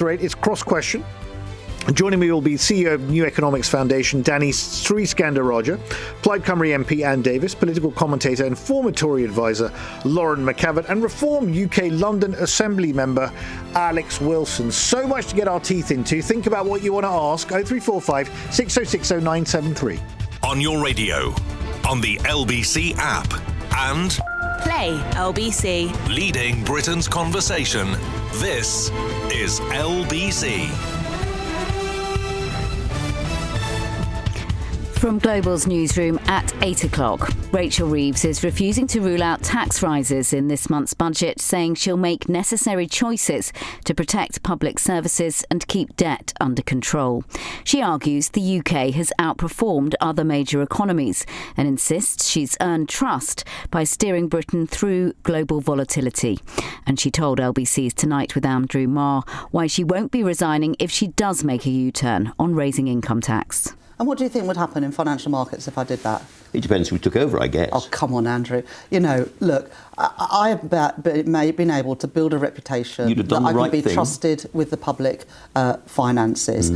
Great, it's Cross Question. Joining me will be CEO of New Economics Foundation, Sriskandarajah, Plaid Cymru MP Anne Davies, political commentator and former Tory advisor Lauren McEvatt, and Reform UK London Assembly member Alex Wilson. So much to get our teeth into. Think about what you want to ask. 0345 6060 973. On your radio, on the LBC app, and Play LBC. Leading Britain's conversation. This is LBC. From Global's newsroom at 8 o'clock, Rachel Reeves is refusing to rule out tax rises in this month's budget, saying she'll make necessary choices to protect public services and keep debt under control. She argues the UK has outperformed other major economies and insists she's earned trust by steering Britain through global volatility. And she told LBC's Tonight with Andrew Marr why she won't be resigning if she does make a U-turn on raising income tax. And what do you think would happen in financial markets if I did that? It depends who took over, I guess. Oh, come on, Andrew. You know, look, I have been able to build a reputation that I can be trusted with the public finances.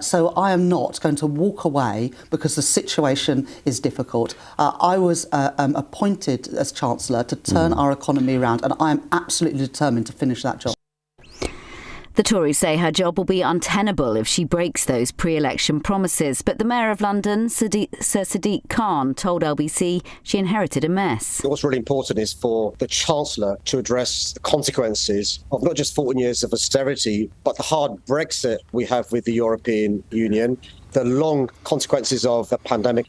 So I am not going to walk away because the situation is difficult. I was appointed as Chancellor to turn our economy around, and I am absolutely determined to finish that job. The Tories say her job will be untenable if she breaks those pre-election promises. But the Mayor of London, Sir Sadiq Khan, told LBC she inherited a mess. What's really important is for the Chancellor to address the consequences of not just 14 years of austerity, but the hard Brexit we have with the European Union, the long consequences of the pandemic.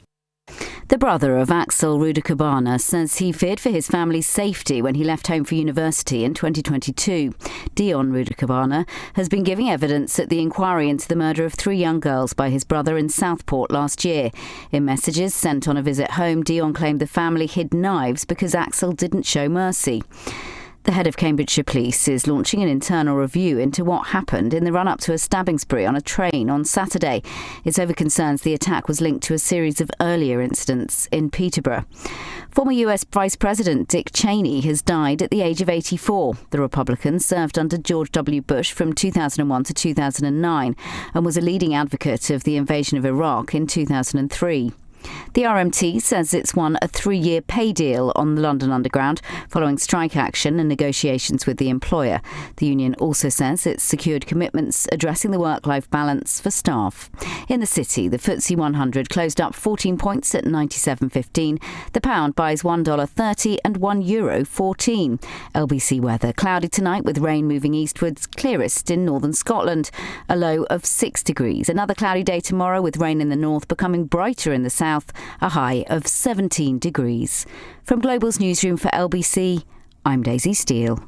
The brother of Axel Rudakabana says he feared for his family's safety when he left home for university in 2022. Dion Rudakabana has been giving evidence at the inquiry into the murder of 3 young girls by his brother in Southport last year. In messages sent on a visit home, Dion claimed the family hid knives because Axel didn't show mercy. The head of Cambridgeshire Police is launching an internal review into what happened in the run-up to a stabbing spree on a train on Saturday. It's over concerns the attack was linked to a series of earlier incidents in Peterborough. Former US Vice President Dick Cheney has died at the age of 84. The Republican served under George W. Bush from 2001 to 2009 and was a leading advocate of the invasion of Iraq in 2003. The RMT says it's won a 3-year pay deal on the London Underground following strike action and negotiations with the employer. The union also says it's secured commitments addressing the work-life balance for staff. In the city, the FTSE 100 closed up 14 points at 97.15. The pound buys $1.30 and €1.14. LBC weather. Cloudy tonight with rain moving eastwards, clearest in northern Scotland. A low of 6 degrees. Another cloudy day tomorrow with rain in the north becoming brighter in the south. A high of 17 degrees. From Global's newsroom for LBC, I'm Daisy Steele.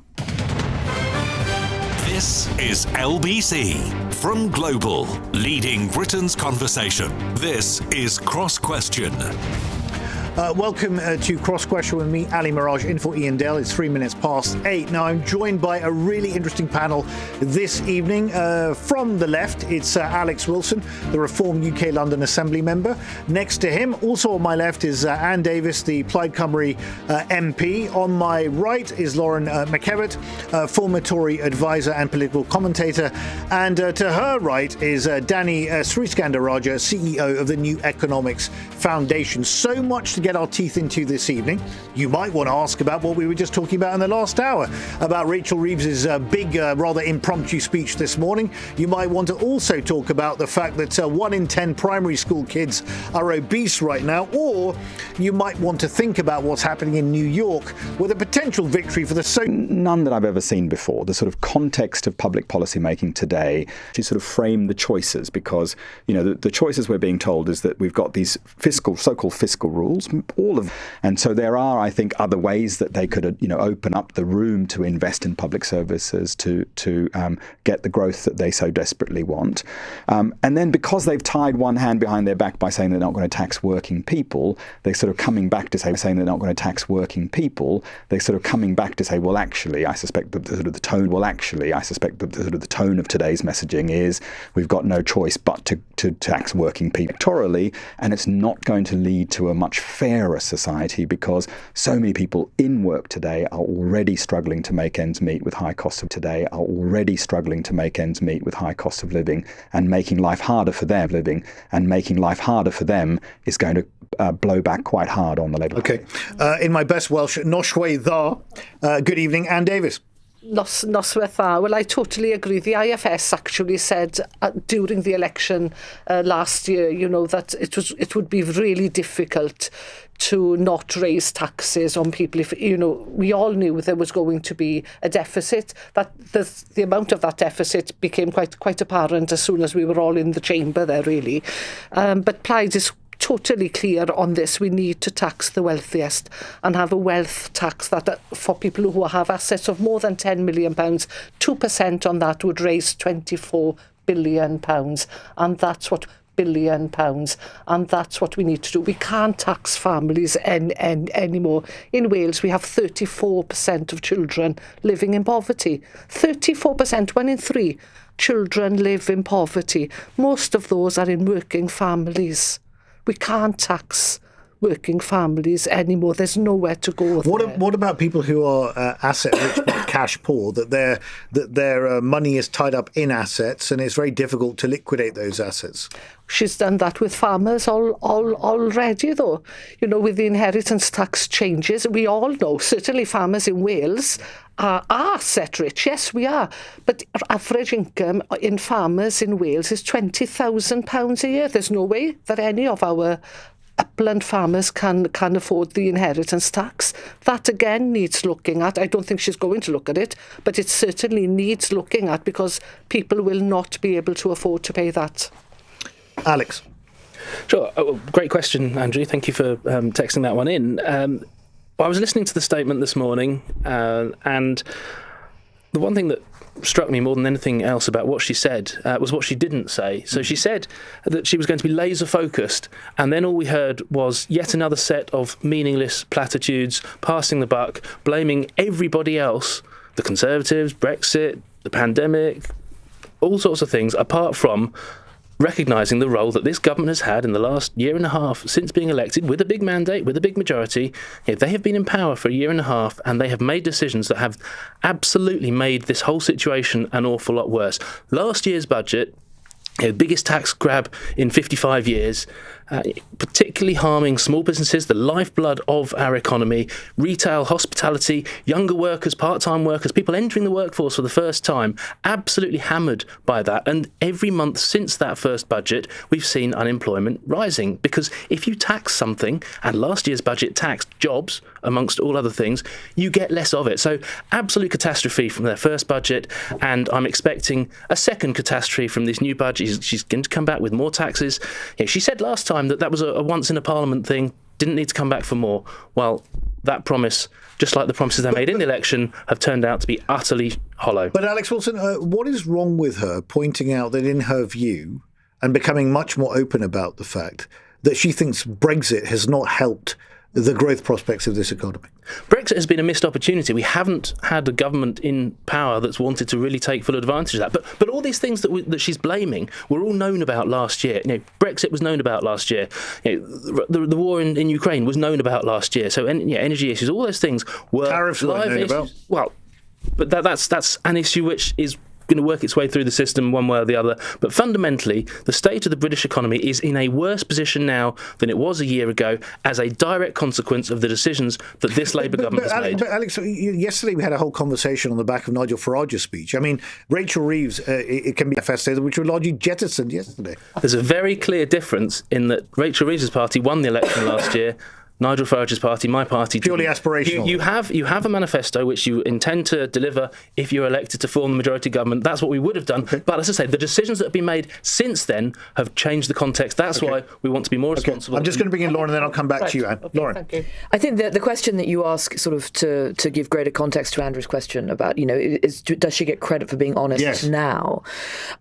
This is LBC from Global, leading Britain's conversation. This is Cross Question. Welcome to Cross Question with me, Ali Miraj, in for Ian Dale. It's 3 minutes past 8. Now, I'm joined by a really interesting panel this evening. From the left, it's Alex Wilson, the Reform UK London Assembly member. Next to him, also on my left, is Anne Davies, the Plaid Cymru MP. On my right is Lauren McEvatt, former Tory advisor and political commentator. And to her right is Sriskandarajah, CEO of the New Economics Foundation. So much to get our teeth into this evening. You might want to ask about what we were just talking about in the last hour, about Rachel Reeves' big, rather impromptu speech this morning. You might want to also talk about the fact that 1 in 10 primary school kids are obese right now, or you might want to think about what's happening in New York with a potential victory for the None that I've ever seen before. The sort of context of public policy making today to sort of frame the choices, because, you know, the choices we're being told is that we've got these so-called fiscal rules, and so there are, I think, other ways that they could, open up the room to invest in public services to get the growth that they so desperately want. And then because they've tied one hand behind their back by saying they're not going to tax working people, they're sort of coming back to saying they're not going to tax working people. They're sort of coming back to say, well, actually, I suspect that the tone of today's messaging is we've got no choice but to tax working people electorally, and it's not going to lead to a much fairer society, because so many people in work today are already struggling to make ends meet with high costs of today, are already struggling to make ends meet with high costs of living, and making life harder for them living, and making life harder for them is going to blow back quite hard on the Labour Party. In my best Welsh, Noshwe dda. Good evening, Anne Davies. Noswaith dda. Well, I totally agree. The IFS actually said during the election last year, that it would be really difficult to not raise taxes on people if, we all knew there was going to be a deficit. That the amount of that deficit became quite apparent as soon as we were all in the chamber there, really. But Plaid is totally clear on this. We need to tax the wealthiest and have a wealth tax that for people who have assets of more than £10 million, 2% on that would raise £24 billion, and that's what we need to do. We can't tax families anymore. In Wales, we have 34% of children living in poverty. 34%, 1 in 3 children live in poverty. Most of those are in working families. We can't tax working families anymore. There's nowhere to go there. What about people who are asset rich but cash poor, that their money is tied up in assets and it's very difficult to liquidate those assets? She's done that with farmers already, though. With the inheritance tax changes, we all know, certainly farmers in Wales are asset rich. Yes, we are. But average income in farmers in Wales is £20,000 a year. There's no way that any of our upland farmers can afford the inheritance tax. That again needs looking at. I don't think she's going to look at it, but it certainly needs looking at, because people will not be able to afford to pay that. Alex. Sure. Great question, Andrew. Thank you for texting that one in. I was listening to the statement this morning, and the one thing that struck me more than anything else about what she said was what she didn't say. So she said that she was going to be laser focused, and then all we heard was yet another set of meaningless platitudes, passing the buck, blaming everybody else, the Conservatives, Brexit, the pandemic, all sorts of things, apart from recognising the role that this government has had in the last year and a half since being elected, with a big mandate, with a big majority. They have been in power for a year and a half, and they have made decisions that have absolutely made this whole situation an awful lot worse. Last year's budget, biggest tax grab in 55 years, particularly harming small businesses, the lifeblood of our economy, retail, hospitality, younger workers, part-time workers, people entering the workforce for the first time, absolutely hammered by that. And every month since that first budget, we've seen unemployment rising, because if you tax something, and last year's budget taxed jobs, amongst all other things, you get less of it. So absolute catastrophe from their first budget, and I'm expecting a second catastrophe from this new budget. She's going to come back with more taxes. She said last time that was a once in a parliament thing, didn't need to come back for more. Well, that promise, just like the promises they made in the election, have turned out to be utterly hollow. But Alex Wilson, what is wrong with her pointing out that in her view, and becoming much more open about the fact that she thinks Brexit has not helped the growth prospects of this economy? Brexit has been a missed opportunity. We haven't had a government in power that's wanted to really take full advantage of that. But all these things that she's blaming were all known about last year. Brexit was known about last year. The war in Ukraine was known about last year. So energy issues, all those things were tariffs live known issues. About. Well, but that's an issue which is going to work its way through the system one way or the other. But fundamentally, the state of the British economy is in a worse position now than it was a year ago as a direct consequence of the decisions that this Labour government has made. But Alex, yesterday we had a whole conversation on the back of Nigel Farage's speech. I mean, Rachel Reeves, it can be manifested, which were largely jettisoned yesterday. There's a very clear difference in that Rachel Reeves' party won the election last year. Nigel Farage's party, my party, purely aspirational. You have a manifesto which you intend to deliver if you're elected to form the majority government. That's what we would have done. Okay. But as I say, the decisions that have been made since then have changed the context. That's why we want to be more responsible. I'm just going to bring in Lauren, and then I'll come back to you, Anne. Lauren. Thank you. I think that the question that you ask, sort of to give greater context to Andrew's question about, does she get credit for being honest now?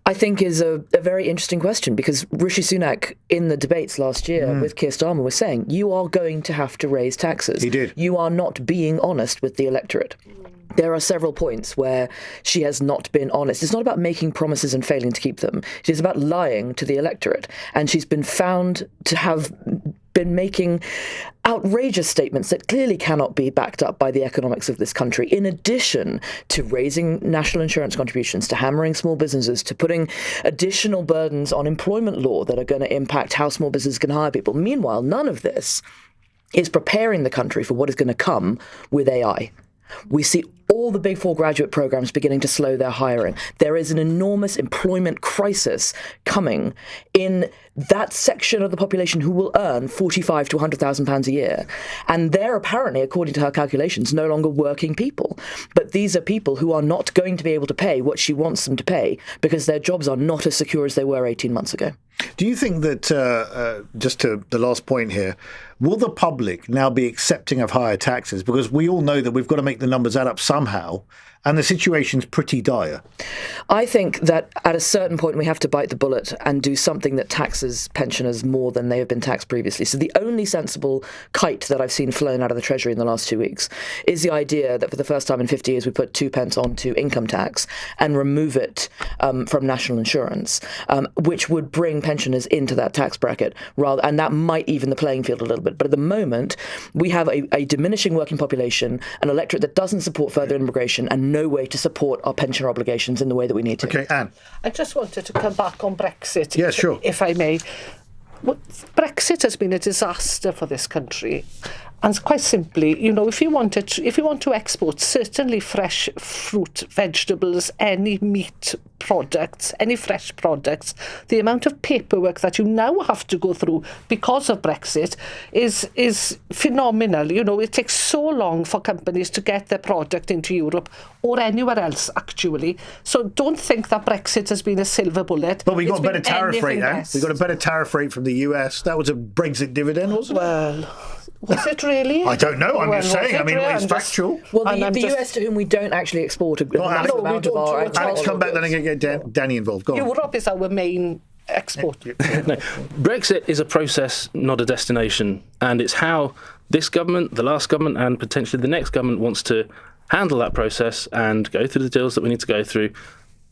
I think is a very interesting question, because Rishi Sunak in the debates last year with Keir Starmer was saying, you are going to have to raise taxes. He did. You are not being honest with the electorate. There are several points where she has not been honest. It's not about making promises and failing to keep them. It is about lying to the electorate. And she's been found to have been making outrageous statements that clearly cannot be backed up by the economics of this country, in addition to raising national insurance contributions, to hammering small businesses, to putting additional burdens on employment law that are going to impact how small businesses can hire people. Meanwhile, none of this is preparing the country for what is going to come with AI. We see all the Big Four graduate programs beginning to slow their hiring. There is an enormous employment crisis coming in that section of the population who will earn £45,000 to £100,000 a year. And they're apparently, according to her calculations, no longer working people. But these are people who are not going to be able to pay what she wants them to pay because their jobs are not as secure as they were 18 months ago. Do you think that, just to the last point here, will the public now be accepting of higher taxes? Because we all know that we've got to make the numbers add up somehow, and the situation's pretty dire. I think that at a certain point we have to bite the bullet and do something that taxes pensioners more than they have been taxed previously. So the only sensible kite that I've seen flown out of the Treasury in the last 2 weeks is the idea that for the first time in 50 years we put 2p onto income tax and remove it from national insurance, which would bring pensioners into that tax bracket, and that might even the playing field a little bit. But at the moment, we have a diminishing working population, an electorate that doesn't support further immigration, and no way to support our pensioner obligations in the way that we need to. Okay, Anne. I just wanted to come back on Brexit, yeah, sure. If I may. Brexit has been a disaster for this country. And quite simply, if you want to export certainly fresh fruit, vegetables, any meat products, any fresh products, the amount of paperwork that you now have to go through because of Brexit is phenomenal. It takes so long for companies to get their product into Europe or anywhere else, actually. So don't think that Brexit has been a silver bullet. But we got a better tariff rate, Anne. We got a better tariff rate from the US. That was a Brexit dividend, wasn't it? Well, was it really? I don't know. I'm just saying. I mean, it's factual. Well, the US, to whom we don't actually export a massive amount of our... Alex, come back, then I'm going to get Danny involved. Go on. Europe is our main export. No, Brexit is a process, not a destination. And it's how this government, the last government, and potentially the next government wants to handle that process and go through the deals that we need to go through.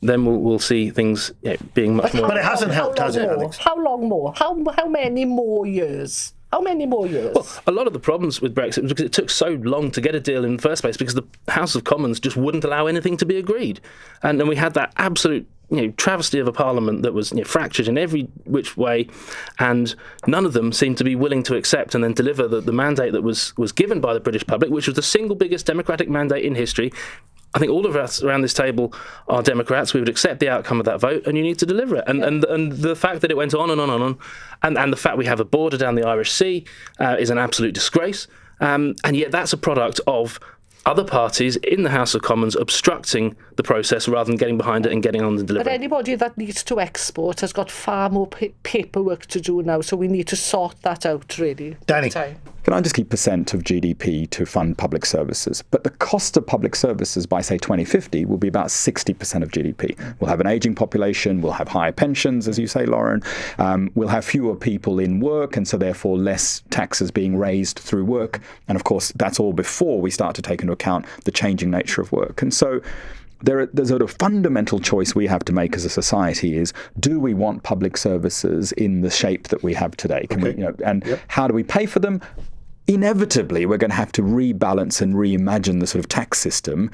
Then we'll see things being much more... But it hasn't helped, has it, Alex? How long more? How many more years? How many more years? Well, a lot of the problems with Brexit was because it took so long to get a deal in the first place because the House of Commons just wouldn't allow anything to be agreed. And then we had that absolute travesty of a parliament that was fractured in every which way, and none of them seemed to be willing to accept and then deliver the mandate that was given by the British public, which was the single biggest democratic mandate in history. I think all of us around this table are Democrats. We would accept the outcome of that vote, and you need to deliver it. And the fact that it went on and on and on, and the fact we have a border down the Irish Sea is an absolute disgrace. And yet that's a product of other parties in the House of Commons obstructing the process rather than getting behind it and getting on the delivery. But anybody that needs to export has got far more paperwork to do now, so we need to sort that out, really. Danny. Can I just keep percent of GDP to fund public services? But the cost of public services by, say, 2050 will be about 60% of GDP. We'll have an ageing population, we'll have higher pensions, as you say, Lauren, we'll have fewer people in work, and so therefore less taxes being raised through work. And of course, that's all before we start to take into account the changing nature of work. And so there's a fundamental choice we have to make as a society is, do we want public services in the shape that we have today? Can we, how do we pay for them? Inevitably, we're going to have to rebalance and reimagine the sort of tax system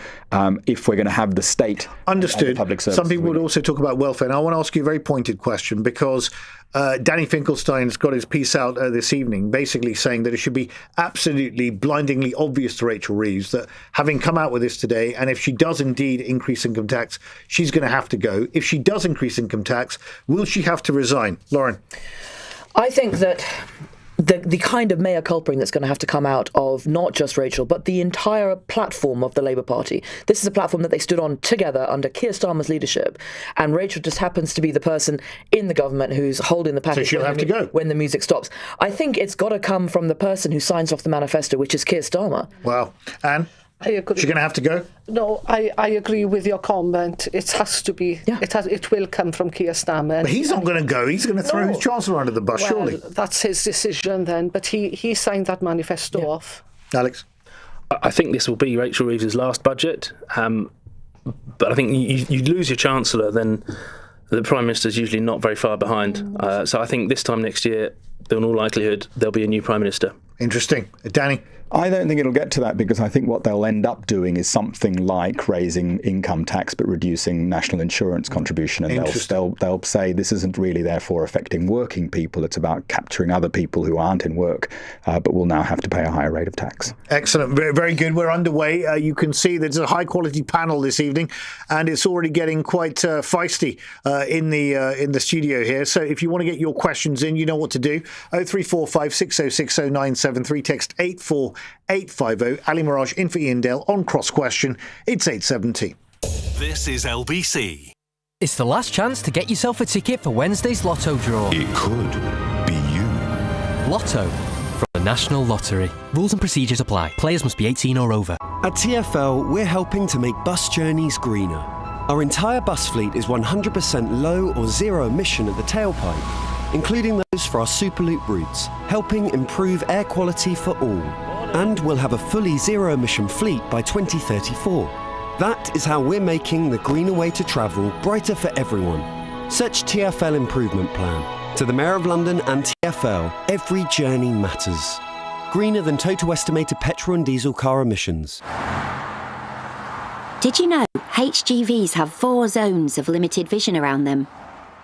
if we're going to have the state. Understood. Public services. Some people would also talk about welfare. And I want to ask you a very pointed question, because Danny Finkelstein's got his piece out this evening, basically saying that it should be absolutely blindingly obvious to Rachel Reeves that, having come out with this today, and if she does indeed increase income tax, she's going to have to go. If she does increase income tax, will she have to resign? Lauren? I think that the kind of mea culpa that's going to have to come out of not just Rachel, but the entire platform of the Labour Party. This is a platform that they stood on together under Keir Starmer's leadership, and Rachel just happens to be the person in the government who's holding the package. So she'll have to go when the music stops. I think it's got to come from the person who signs off the manifesto, which is Keir Starmer. Wow. Anne? I agree. She's going to have to go? No, I agree with your comment. It has to be. Yeah. It will come from Keir Starmer. But he's not going to go. He's going to throw his Chancellor under the bus, surely. That's his decision then. But he signed that manifesto off. Alex? I think this will be Rachel Reeves' last budget. But I think you lose your Chancellor, then the Prime Minister's usually not very far behind. So I think this time next year, in all likelihood, there'll be a new Prime Minister. Interesting. Danny? I don't think it'll get to that, because I think what they'll end up doing is something like raising income tax but reducing national insurance contribution, and they'll say this isn't really therefore affecting working people, it's about capturing other people who aren't in work but will now have to pay a higher rate of tax. Excellent. Very good. We're underway. You can see there's a high quality panel this evening, and it's already getting quite feisty in the studio here. So if you want to get your questions in, you know what to do. 0345 6060 973, text 84850. Ali Miraj in for Ian Dale on Cross Question. It's 8:70. This is LBC. It's the last chance to get yourself a ticket for Wednesday's Lotto draw. It could be you. Lotto from the National Lottery. Rules and procedures apply. Players must be 18 or over. At TfL, we're helping to make bus journeys greener. Our entire bus fleet is 100% low or zero emission at the tailpipe, including those for our Superloop routes, helping improve air quality for all. And we'll have a fully zero-emission fleet by 2034. That is how we're making the greener way to travel brighter for everyone. Search TfL Improvement Plan. To the Mayor of London and TfL, every journey matters. Greener than total estimated petrol and diesel car emissions. Did you know HGVs have 4 zones of limited vision around them?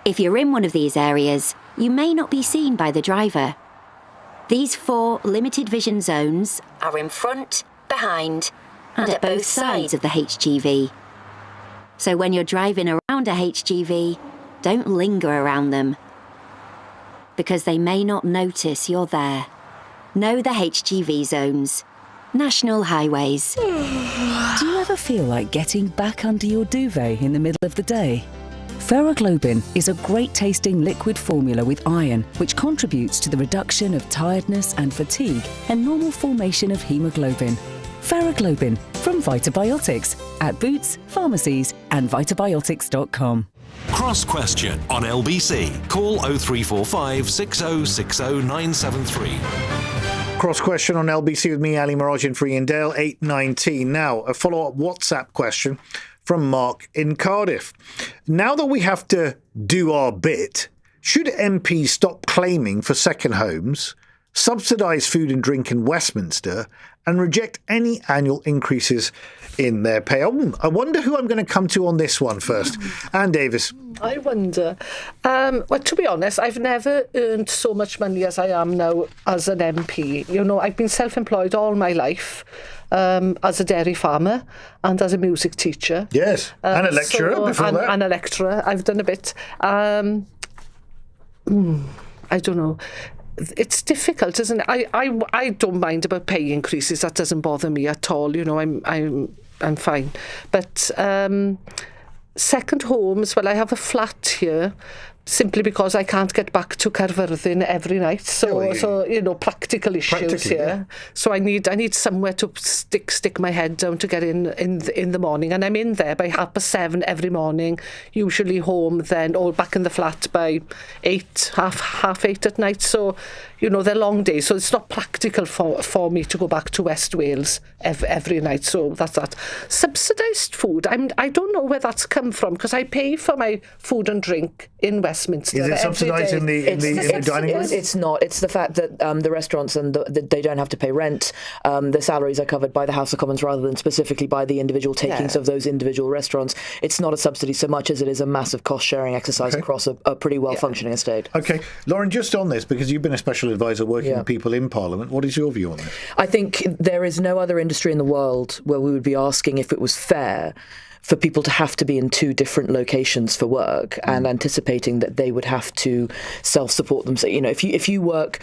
If you're in one of these areas, you may not be seen by the driver. These 4 limited vision zones are in front, behind, and at both sides of the HGV. So when you're driving around a HGV, don't linger around them, because they may not notice you're there. Know the HGV zones. National Highways. Do you ever feel like getting back under your duvet in the middle of the day? Ferroglobin is a great-tasting liquid formula with iron, which contributes to the reduction of tiredness and fatigue and normal formation of haemoglobin. Ferroglobin from Vitabiotics at Boots, pharmacies and vitabiotics.com. Cross Question on LBC. Call 0345 6060 973. Cross Question on LBC with me, Ali Miraj, in for Ian Dale, 8:19. Now, a follow-up WhatsApp question from Mark in Cardiff. Now that we have to do our bit, should MPs stop claiming for second homes, subsidise food and drink in Westminster, and reject any annual increases in their pay? I wonder who I'm going to come to on this one first. Anne Davies. I wonder. Well, to be honest, I've never earned so much money as I am now as an MP. You know, I've been self-employed all my life. As a dairy farmer and as a music teacher. Yes, and a lecturer before that. And a lecturer. I've done a bit. I don't know. It's difficult, isn't it? I don't mind about pay increases. That doesn't bother me at all. You know, I'm fine. But second homes, well, I have a flat here, simply because I can't get back to Caerfyrddin every night. So you know, practical issues here. Yeah. So I need somewhere to stick my head down to get in the morning. And I'm in there by 7:30 every morning, usually home then, or back in the flat by 8, half 8 at night. So, you know, they're long days. So it's not practical for me to go back to West Wales every night. So that's that. Subsidised food, I don't know where that's come from, because I pay for my food and drink in Westminster. Is it subsidised in the dining room? It's not. It's the fact that the restaurants they don't have to pay rent. The salaries are covered by the House of Commons rather than specifically by the individual takings of those individual restaurants. It's not a subsidy so much as it is a massive cost-sharing exercise across a pretty well-functioning estate. Okay. Lauren, just on this, because you've been a special advisor working with people in Parliament, what is your view on this? I think there is no other industry in the world where we would be asking if it was fair for people to have to be in 2 different locations for work and anticipating that they would have to self-support themselves. You know, if you work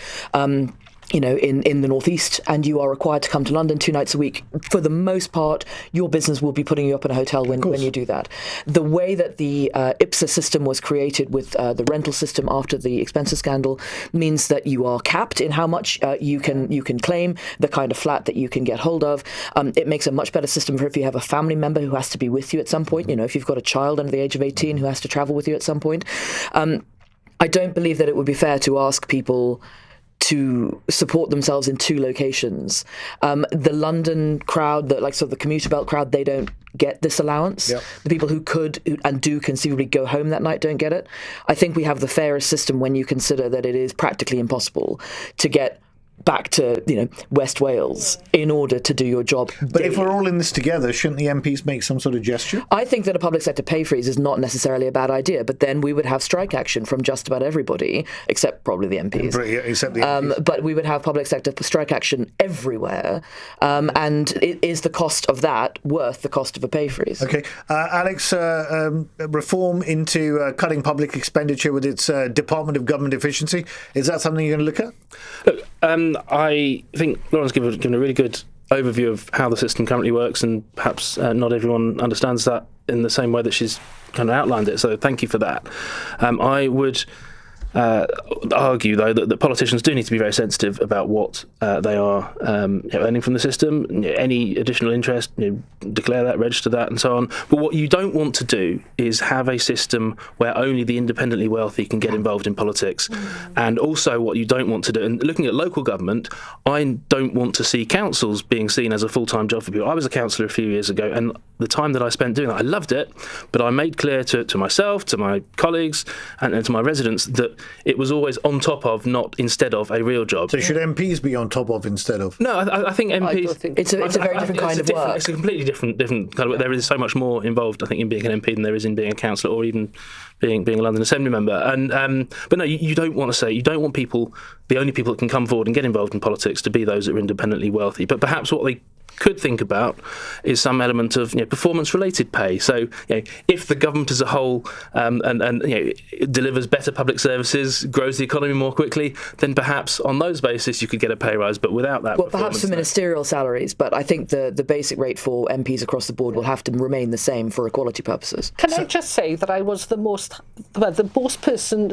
you know, in the northeast and you are required to come to London 2 nights a week, for the most part, your business will be putting you up in a hotel when you do that. The way that the IPSA system was created with the rental system after the expenses scandal means that you are capped in how much you can claim, the kind of flat that you can get hold of. It makes a much better system for if you have a family member who has to be with you at some point. You know, if you've got a child under the age of 18 who has to travel with you at some point. I don't believe that it would be fair to ask people to support themselves in two locations. The London crowd, the commuter belt crowd, they don't get this allowance. Yep. The people who could and do conceivably go home that night don't get it. I think we have the fairest system when you consider that it is practically impossible to get back to West Wales in order to do your job. But daily. If we're all in this together, shouldn't the MPs make some sort of gesture? I think that a public sector pay freeze is not necessarily a bad idea, but then we would have strike action from just about everybody, except probably the MPs. Except the MPs. But we would have public sector strike action everywhere, and is the cost of that worth the cost of a pay freeze? Okay. Alex, reform into cutting public expenditure with its Department of Government Efficiency, is that something you're going to look at? Look, I think Lauren's given a really good overview of how the system currently works, and perhaps not everyone understands that in the same way that she's kind of outlined it. So thank you for that. I would argue, though, that politicians do need to be very sensitive about what they are earning from the system. Any additional interest, declare that, register that, and so on. But what you don't want to do is have a system where only the independently wealthy can get involved in politics. And also what you don't want to do, and looking at local government, I don't want to see councils being seen as a full-time job for people. I was a councillor a few years ago, and the time that I spent doing that, I loved it, but I made clear to myself, to my colleagues, and to my residents that it was always on top of, not instead of, a real job. So should MPs be on top of instead of? No, I think MPs... It's a very different kind of work. It's a completely different kind of work. There is so much more involved, I think, in being an MP than there is in being a councillor or even being a London Assembly member. But no, you don't want people, the only people that can come forward and get involved in politics, to be those that are independently wealthy. But perhaps what they could think about is some element of performance-related pay. So if the government as a whole delivers better public services, grows the economy more quickly, then perhaps on those basis you could get a pay rise. But without that, well, perhaps for ministerial salaries. But I think the basic rate for MPs across the board will have to remain the same for equality purposes. Can I just say that I was the person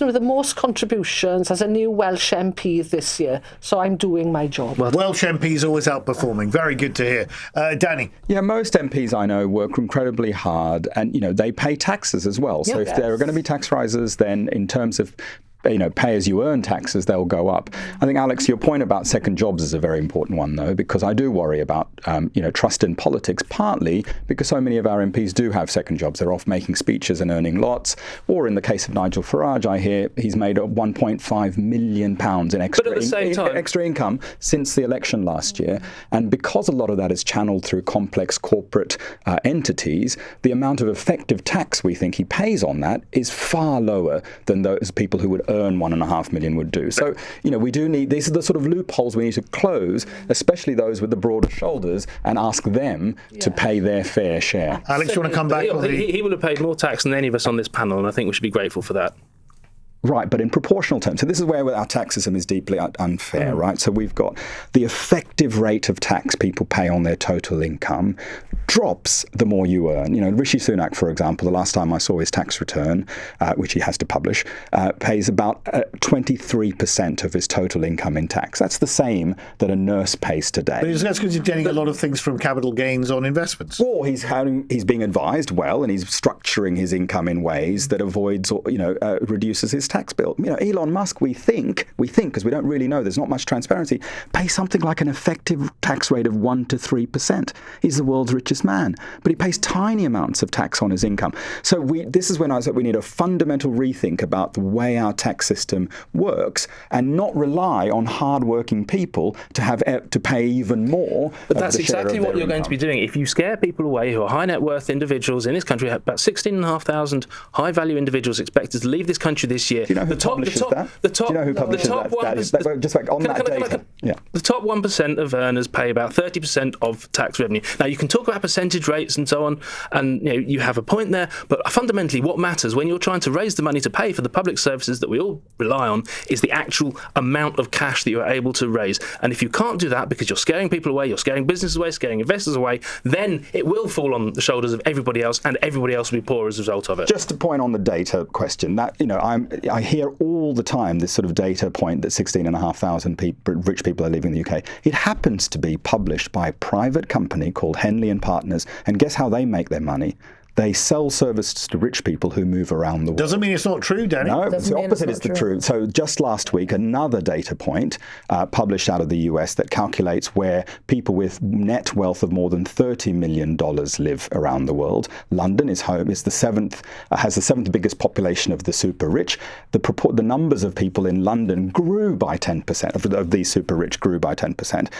with the most contributions as a new Welsh MP this year. So I'm doing my job. Well, Welsh MPs always outperforming. Very good to hear. Danny? Yeah, most MPs I know work incredibly hard, and they pay taxes as well. So if there are going to be tax rises, then in terms of pay as you earn taxes, they'll go up. I think, Alex, your point about second jobs is a very important one, though, because I do worry about trust in politics, partly because so many of our MPs do have second jobs. They're off making speeches and earning lots. Or in the case of Nigel Farage, I hear he's made £1.5 million in extra income since the election last year. And because a lot of that is channeled through complex corporate entities, the amount of effective tax we think he pays on that is far lower than those people who would earn £1.5 million would do. So, we do need, these are the sort of loopholes we need to close, especially those with the broader shoulders, and ask them to pay their fair share. Alex, you want to come back? He will have paid more tax than any of us on this panel, and I think we should be grateful for that. Right, but in proportional terms. So this is where our tax system is deeply unfair, right? So we've got the effective rate of tax people pay on their total income drops the more you earn. Rishi Sunak, for example, the last time I saw his tax return, which he has to publish, pays about 23% of his total income in tax. That's the same that a nurse pays today. But that's because he's getting a lot of things from capital gains on investments. Or he's being advised well, and he's structuring his income in ways that avoids or reduces his tax bill. Elon Musk, we think, because we don't really know, there's not much transparency, pays something like an effective tax rate of 1 to 3%. He's the world's richest man, but he pays tiny amounts of tax on his income. So this is when I said we need a fundamental rethink about the way our tax system works, and not rely on hard-working people to pay even more. But that's exactly what you're going to be doing. If you scare people away who are high net worth individuals in this country, about 16,500 high-value individuals expected to leave this country this year. Do you know who publishes that? Do you know who publishes that? Just like on that data. The top 1% of earners pay about 30% of tax revenue. Now, you can talk about percentage rates and so on, and you have a point there, but fundamentally what matters when you're trying to raise the money to pay for the public services that we all rely on is the actual amount of cash that you're able to raise. And if you can't do that because you're scaring people away, you're scaring businesses away, scaring investors away, then it will fall on the shoulders of everybody else, and everybody else will be poor as a result of it. Just to point on the data question, that I hear all the time this sort of data point that 16,500 rich people are leaving the UK. It happens to be published by a private company called Henley & Partners, and guess how they make their money? they sell services to rich people who move around the world. Doesn't mean it's not true, Danny. No, the opposite is the truth. So just last week, another data point published out of the US that calculates where people with net wealth of more than $30 million live around the world. London is home, is the seventh, has the seventh biggest population of the super rich. The numbers of people in London grew by 10%, of these super rich grew by 10%.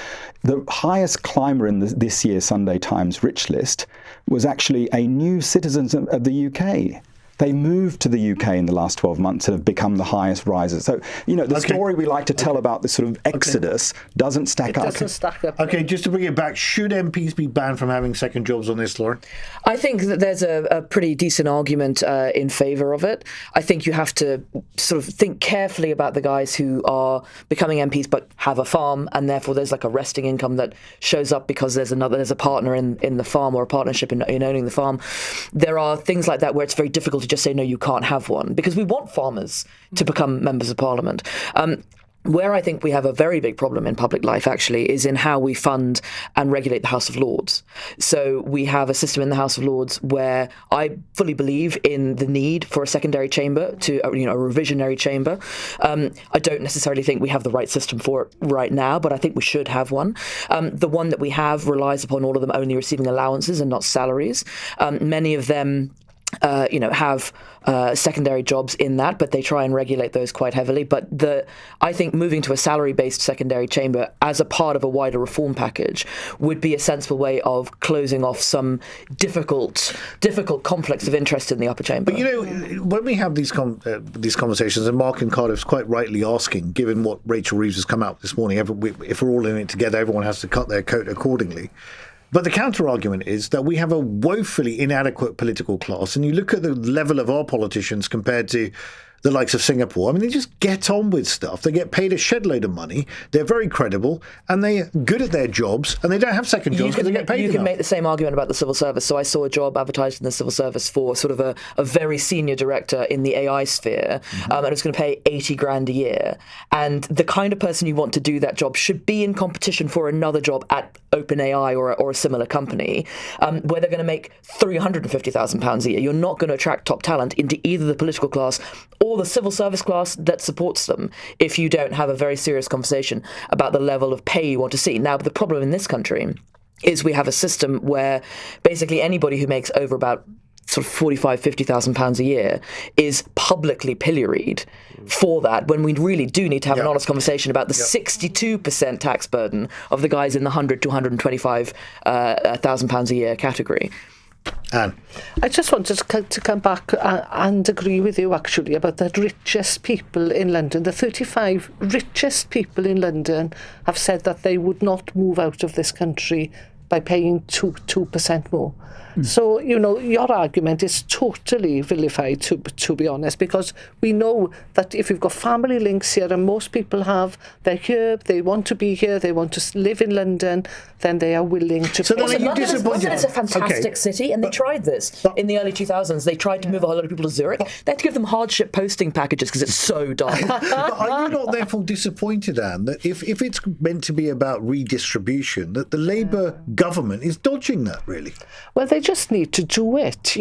The highest climber in this year's Sunday Times Rich List was actually a new citizen of the UK. They moved to the UK in the last 12 months and have become the highest risers. So, the story we like to tell about this sort of exodus doesn't stack up. It doesn't stack up. Okay, just to bring it back, should MPs be banned from having second jobs on this, Lauren? I think that there's a pretty decent argument in favour of it. I think you have to sort of think carefully about the guys who are becoming MPs but have a farm, and therefore there's like a resting income that shows up because there's a partner in the farm, or a partnership in owning the farm. There are things like that where it's very difficult to just say, no, you can't have one, because we want farmers to become members of parliament. Where I think we have a very big problem in public life, actually, is in how we fund and regulate the House of Lords. So we have a system in the House of Lords where I fully believe in the need for a secondary chamber, a revisionary chamber. I don't necessarily think we have the right system for it right now, but I think we should have one. The one that we have relies upon all of them only receiving allowances and not salaries. Many of them have secondary jobs in that, but they try and regulate those quite heavily. But I think moving to a salary-based secondary chamber as a part of a wider reform package would be a sensible way of closing off some difficult conflicts of interest in the upper chamber. But when we have these conversations, and Mark in Cardiff's quite rightly asking, given what Rachel Reeves has come out this morning, if we're all in it together, everyone has to cut their coat accordingly. But the counter-argument is that we have a woefully inadequate political class, and you look at the level of our politicians compared to the likes of Singapore. I mean, they just get on with stuff. They get paid a shed load of money. They're very credible, and they're good at their jobs, and they don't have second jobs because they get paid enough. You can make the same argument about the civil service. So I saw a job advertised in the civil service for sort of a very senior director in the AI sphere, and it was going to pay 80 grand a year. And the kind of person you want to do that job should be in competition for another job at OpenAI or a similar company, where they're going to make £350,000 a year. You're not going to attract top talent into either the political class or the civil service class that supports them if you don't have a very serious conversation about the level of pay you want to see. Now, the problem in this country is we have a system where basically anybody who makes over about sort of £45,000-50,000 a year is publicly pilloried for that, when we really do need to have an honest conversation about the 62% tax burden of the guys in the £100,000 to £125,000 a year category. Anne. I just wanted to come back and agree with you, actually, about the richest people in London. The 35 richest people in London have said that they would not move out of this country by paying 2% more. So, your argument is totally vilified, to be honest, because we know that if you've got family links here, and most people have, they're here, they want to be here, they want to live in London, then they are willing to pay. London is a fantastic city, and they tried this in the early 2000s. They tried to move a whole lot of people to Zurich. They had to give them hardship posting packages because it's so dull. But are you not therefore disappointed, Anne, that if it's meant to be about redistribution, that the Labour government is dodging that, really? Well, they just need to do it.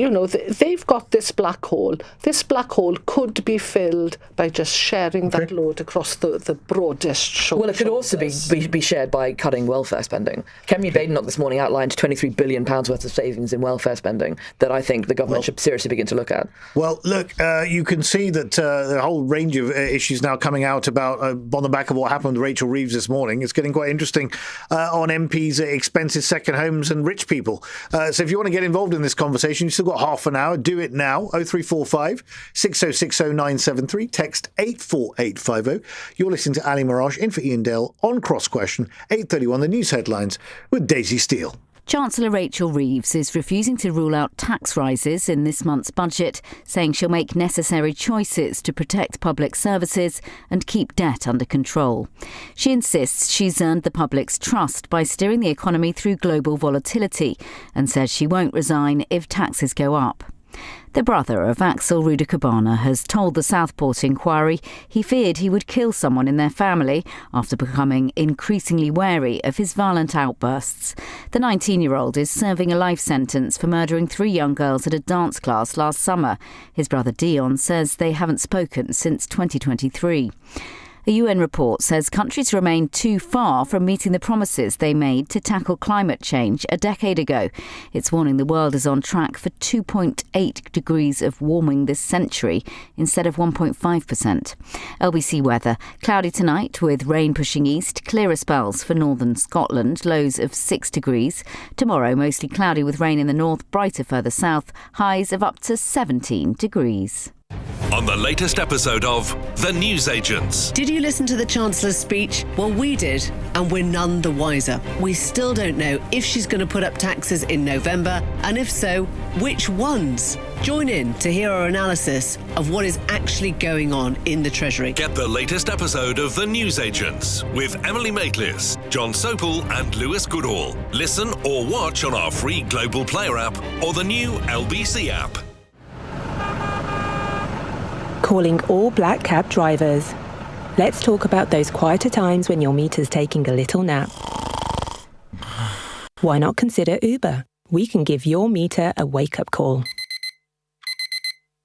They've got this black hole. This black hole could be filled by just sharing that load across the broadest shoulders. Well, it could also be shared by cutting welfare spending. Kemi Badenoch this morning outlined £23 billion worth of savings in welfare spending that I think the government should seriously begin to look at. Well, look, you can see that the whole range of issues now coming out about on the back of what happened with Rachel Reeves this morning. It's getting quite interesting on MPs' expensive second homes and rich people. So if you want to get involved in this conversation, you've still got half an hour. Do it now. 0345 6060 973. Text 84850. You're listening to Ali Miraj in for Ian Dale on Cross Question. 8:31. The news headlines with Daisy Steele. Chancellor Rachel Reeves is refusing to rule out tax rises in this month's budget, saying she'll make necessary choices to protect public services and keep debt under control. She insists she's earned the public's trust by steering the economy through global volatility and says she won't resign if taxes go up. The brother of Axel Rudicabarna has told the Southport inquiry he feared he would kill someone in their family after becoming increasingly wary of his violent outbursts. The 19-year-old is serving a life sentence for murdering 3 young girls at a dance class last summer. His brother Dion says they haven't spoken since 2023. A UN report says countries remain too far from meeting the promises they made to tackle climate change a decade ago. It's warning the world is on track for 2.8 degrees of warming this century instead of 1.5%. LBC weather. Cloudy tonight with rain pushing east, clearer spells for northern Scotland, lows of 6 degrees. Tomorrow mostly cloudy with rain in the north, brighter further south, highs of up to 17 degrees. On the latest episode of The Newsagents. Did you listen to the Chancellor's speech? Well, we did, and we're none the wiser. We still don't know if she's going to put up taxes in November, and if so, which ones? Join in to hear our analysis of what is actually going on in the Treasury. Get the latest episode of The Newsagents with Emily Maitlis, John Sopel and Lewis Goodall. Listen or watch on our free Global Player app or the new LBC app. Calling all black cab drivers. Let's talk about those quieter times when your meter's taking a little nap. Why not consider Uber? We can give your meter a wake-up call.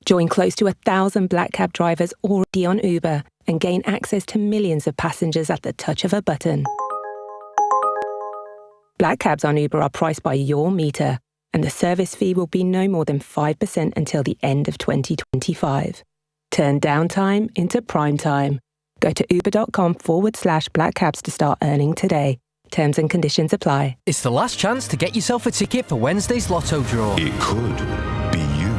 Join close to 1,000 black cab drivers already on Uber and gain access to millions of passengers at the touch of a button. Black cabs on Uber are priced by your meter, and the service fee will be no more than 5% until the end of 2025. Turn downtime into prime time. Go to uber.com/blackcabs to start earning today. Terms and conditions apply. It's the last chance to get yourself a ticket for Wednesday's Lotto draw. It could be you.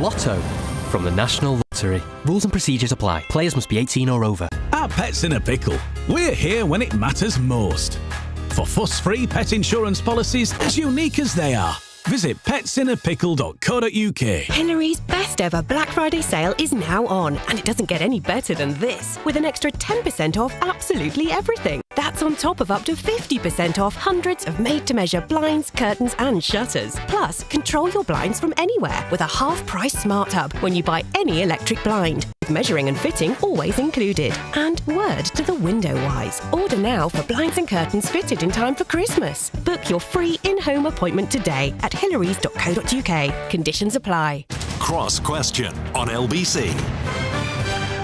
Lotto from the National Lottery. Rules and procedures apply. Players must be 18 or over. Our Pets in a Pickle. We're here when it matters most. For fuss-free pet insurance policies as unique as they are. Visit petsinnerpickle.co.uk. Hillary's best ever Black Friday sale is now on, and it doesn't get any better than this, with an extra 10% off absolutely everything. That's on top of up to 50% off hundreds of made-to-measure blinds, curtains and shutters. Plus, control your blinds from anywhere with a half-price smart hub when you buy any electric blind, with measuring and fitting always included. And word to the window wise. Order now for blinds and curtains fitted in time for Christmas. Book your free in-home appointment today at hillarys.co.uk. Conditions apply. Cross Question on LBC.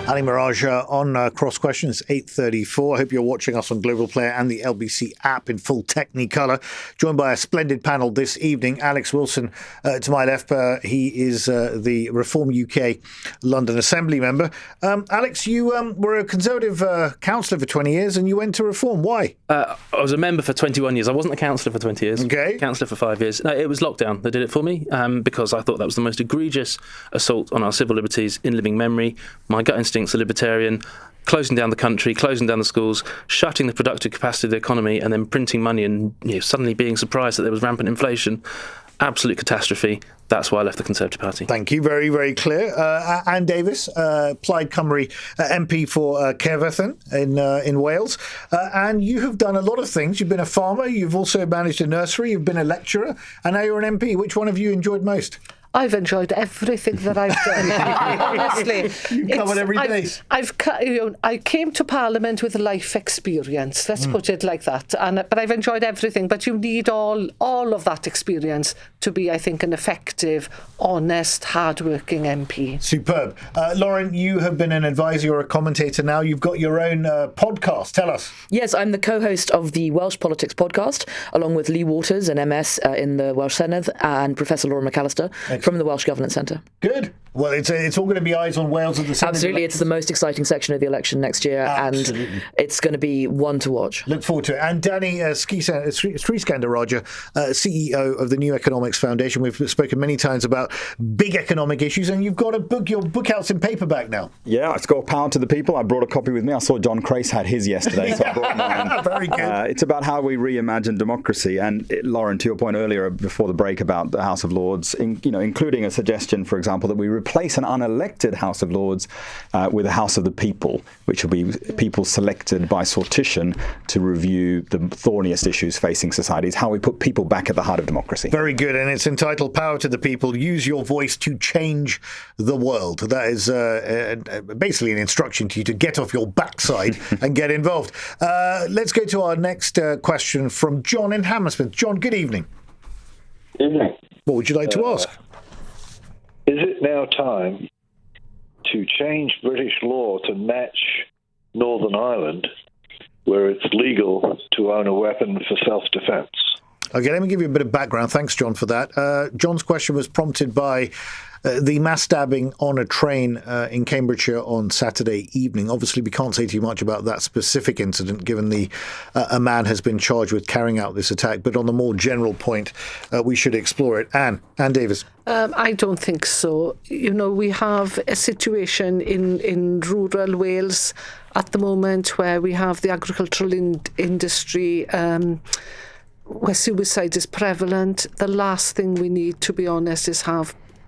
Ali Miraj on Cross Question. It's 8:34. I hope you're watching us on Global Player and the LBC app in full Technicolor. Joined by a splendid panel this evening. Alex Wilson to my left. He is the Reform UK London Assembly member. Alex, you were a Conservative councillor for 20 years and you went to Reform. Why? I was a member for 21 years. I wasn't a councillor for 20 years. Okay. Councillor for 5 years. No, it was lockdown that did it for me because I thought that was the most egregious assault on our civil liberties in living memory. My gut instincts are libertarian, closing down the country, closing down the schools, shutting the productive capacity of the economy, and then printing money and suddenly being surprised that there was rampant inflation. Absolute catastrophe. That's why I left the Conservative Party. Thank you. Very, very clear. Anne Davies, Plaid Cymru MP for Caerfyrddin in Wales. And you have done a lot of things. You've been a farmer, you've also managed a nursery, you've been a lecturer, and now you're an MP. Which one have you enjoyed most? I've enjoyed everything that I've done. Honestly, you covered every day. I came to Parliament with life experience. Let's put it like that. But I've enjoyed everything. But you need all of that experience to be, I think, an effective, honest, hard-working MP. Superb. Lauren, you have been an advisor or a commentator now. You've got your own podcast. Tell us. Yes, I'm the co-host of the Welsh Politics podcast, along with Lee Waters, an MS in the Welsh Senedd, and Professor Laura McAllister. Excellent. From the Welsh Governance Centre. Good. Well, it's all going to be eyes on Wales at the Senedd. Absolutely. It's the most exciting section of the election next year. Absolutely. And it's going to be one to watch. Look forward to it. And Danny Sriskandarajah, CEO of the New Economics Foundation. We've spoken many times about big economic issues, and you've got a book, your book out's in paperback now. Yeah, it's got Power to the People. I brought a copy with me. I saw John Crace had his yesterday, so I brought mine. Very good. It's about how we reimagine democracy. And Lauren, to your point earlier before the break about the House of Lords, including a suggestion, for example, that we replace an unelected House of Lords with a House of the People, which will be people selected by sortition to review the thorniest issues facing society. It's how we put people back at the heart of democracy. Very good, and it's entitled Power to the People. Use your voice to change the world. That is basically an instruction to you to get off your backside and get involved. Let's go to our next question from John in Hammersmith. John, good evening. Evening. What would you like to ask? Is it now time to change British law to match Northern Ireland, where it's legal to own a weapon for self-defence? Okay, let me give you a bit of background. Thanks, John, for that. John's question was prompted by the mass stabbing on a train in Cambridgeshire on Saturday evening. Obviously, we can't say too much about that specific incident, given a man has been charged with carrying out this attack. But on the more general point, we should explore it. Anne Davies. I don't think so. You know, we have a situation in rural Wales at the moment where we have the agricultural industry where suicide is prevalent. The last thing we need, to be honest,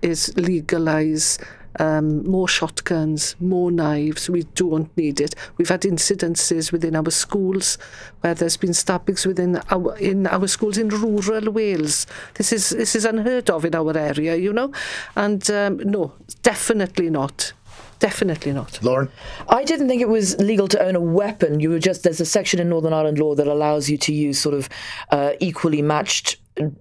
is legalise more shotguns, more knives. We don't need it. We've had incidences within our schools where there's been stabbings in our schools in rural Wales. This is unheard of in our area, you know. And no, definitely not. Definitely not. Lauren? I didn't think it was legal to own a weapon. There's a section in Northern Ireland law that allows you to use sort of equally matched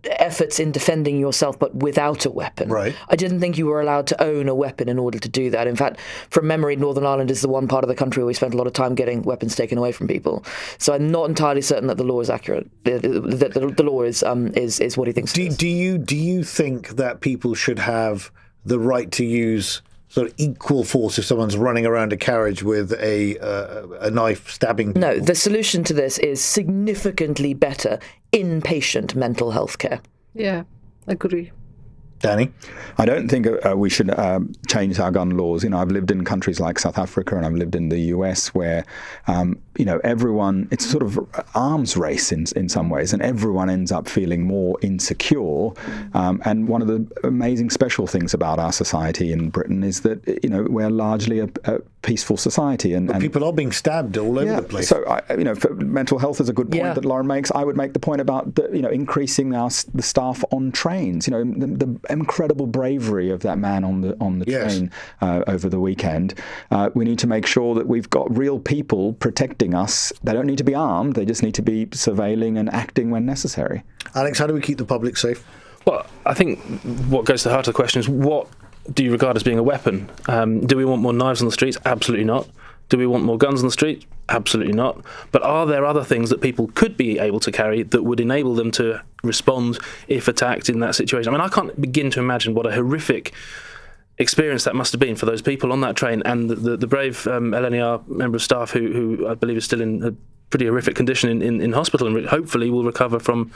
efforts in defending yourself, but without a weapon. Right. I didn't think you were allowed to own a weapon in order to do that. In fact, from memory, Northern Ireland is the one part of the country where we spent a lot of time getting weapons taken away from people. So I'm not entirely certain that the law is accurate. The law is what he thinks. Do you think that people should have the right to use sort of equal force if someone's running around a carriage with a knife stabbing people? No, the solution to this is significantly better inpatient mental health care. Yeah, agree. Danny? I don't think we should change our gun laws. You know, I've lived in countries like South Africa and I've lived in the US where, everyone, it's sort of arms race in some ways, and everyone ends up feeling more insecure. And one of the amazing special things about our society in Britain is that, we're largely a peaceful society. And people are being stabbed all over the place. So, for mental health is a good point that Lauren makes. I would make the point about, increasing the staff on trains. The incredible bravery of that man on the train over the weekend. We need to make sure that we've got real people protecting us. They don't need to be armed. They just need to be surveilling and acting when necessary. Alex, how do we keep the public safe? Well, I think what goes to the heart of the question is, what do you regard as being a weapon? Do we want more knives on the streets? Absolutely not. Do we want more guns on the street? Absolutely not. But are there other things that people could be able to carry that would enable them to respond if attacked in that situation? I mean, I can't begin to imagine what a horrific experience that must have been for those people on that train, and the brave LNER member of staff who I believe is still in a pretty horrific condition in hospital and hopefully will recover from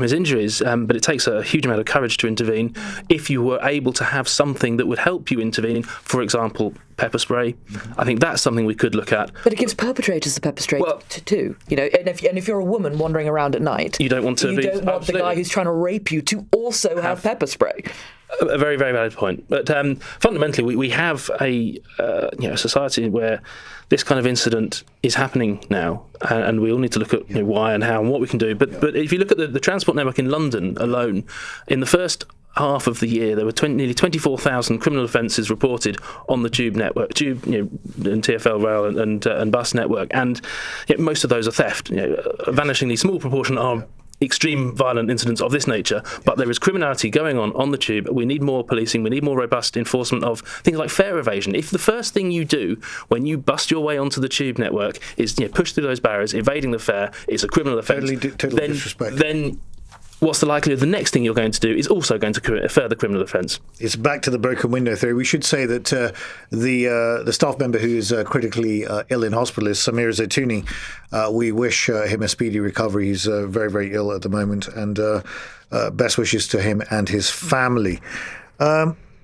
his injuries. But it takes a huge amount of courage to intervene. If you were able to have something that would help you intervene, for example, pepper spray, I think that's something we could look at. But it gives perpetrators the pepper spray too. And if you're a woman wandering around at night, you don't want the guy who's trying to rape you to also have pepper spray. A very, very valid point. But fundamentally, we have a society where this kind of incident is happening now, and we all need to look at why and how and what we can do. But if you look at the transport network in London alone, in the first half of the year, there were nearly 24,000 criminal offences reported on the tube network, and TfL rail and bus network, and most of those are theft. A vanishingly small proportion are extreme violent incidents of this nature, but there is criminality going on the tube. We need more policing, we need more robust enforcement of things like fare evasion. If the first thing you do when you bust your way onto the tube network is push through those barriers, evading the fare, is a criminal offence, total disrespect. Then what's the likelihood the next thing you're going to do is also going to commit a further criminal offence? It's back to the broken window theory. We should say that the staff member who is critically ill in hospital is Samir Zaitouni. We wish him a speedy recovery. He's very, very ill at the moment, and best wishes to him and his family.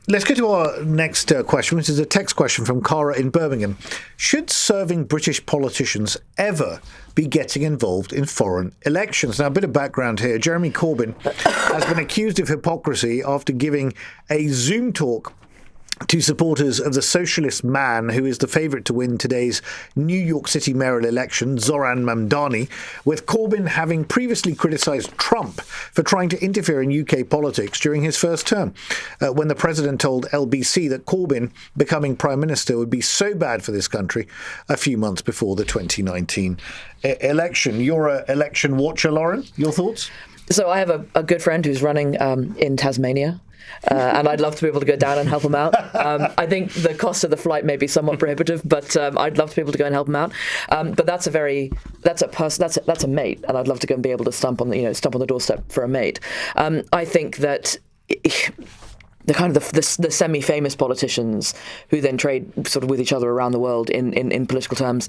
Let's go to our next question, which is a text question from Cara in Birmingham. Should serving British politicians ever be getting involved in foreign elections? Now, a bit of background here. Jeremy Corbyn has been accused of hypocrisy after giving a Zoom talk to supporters of the socialist man who is the favourite to win today's New York City mayoral election, Zoran Mamdani, with Corbyn having previously criticised Trump for trying to interfere in UK politics during his first term, when the president told LBC that Corbyn becoming Prime Minister would be so bad for this country a few months before the 2019 election. You're an election watcher, Lauren. Your thoughts? So I have a good friend who's running in Tasmania. And I'd love to be able to go down and help him out. I think the cost of the flight may be somewhat prohibitive, but I'd love to be able to go and help him out. But that's a mate, and I'd love to go and be able to stump on the doorstep for a mate. I think that the kind of the semi-famous politicians who then trade sort of with each other around the world in political terms.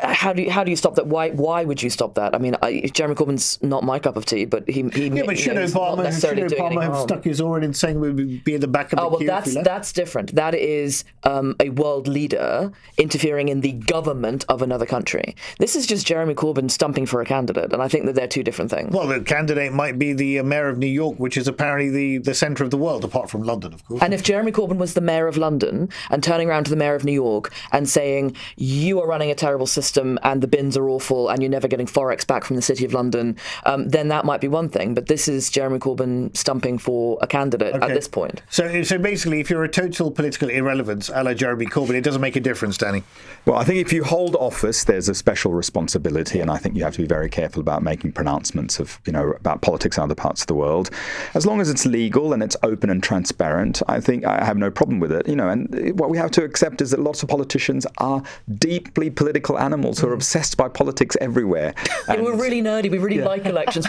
How do you stop that? Why would you stop that? I mean, Jeremy Corbyn's not my cup of tea, but he but should Obama have stuck his oar in saying we would be at the back of the queue? That's different. That is a world leader interfering in the government of another country. This is just Jeremy Corbyn stumping for a candidate, and I think that they're two different things. Well, the candidate might be the mayor of New York, which is apparently the centre of the world, apart from London, of course. And if Jeremy Corbyn was the mayor of London and turning around to the mayor of New York and saying, you are running a terrible system and the bins are awful and you're never getting Forex back from the City of London, then that might be one thing. But this is Jeremy Corbyn stumping for a candidate at this point. So basically, if you're a total political irrelevance a la Jeremy Corbyn, it doesn't make a difference, Danny? Well, I think if you hold office, there's a special responsibility, and I think you have to be very careful about making pronouncements about politics in other parts of the world. As long as it's legal and it's open and transparent, I think I have no problem with it. And what we have to accept is that lots of politicians are deeply political animals who are obsessed by politics everywhere. We're really nerdy. We really like elections.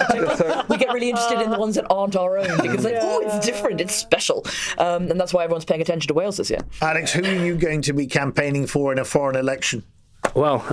We get really interested in the ones that aren't our own because it's different, it's special. And that's why everyone's paying attention to Wales this year. Alex, who are you going to be campaigning for in a foreign election? Well,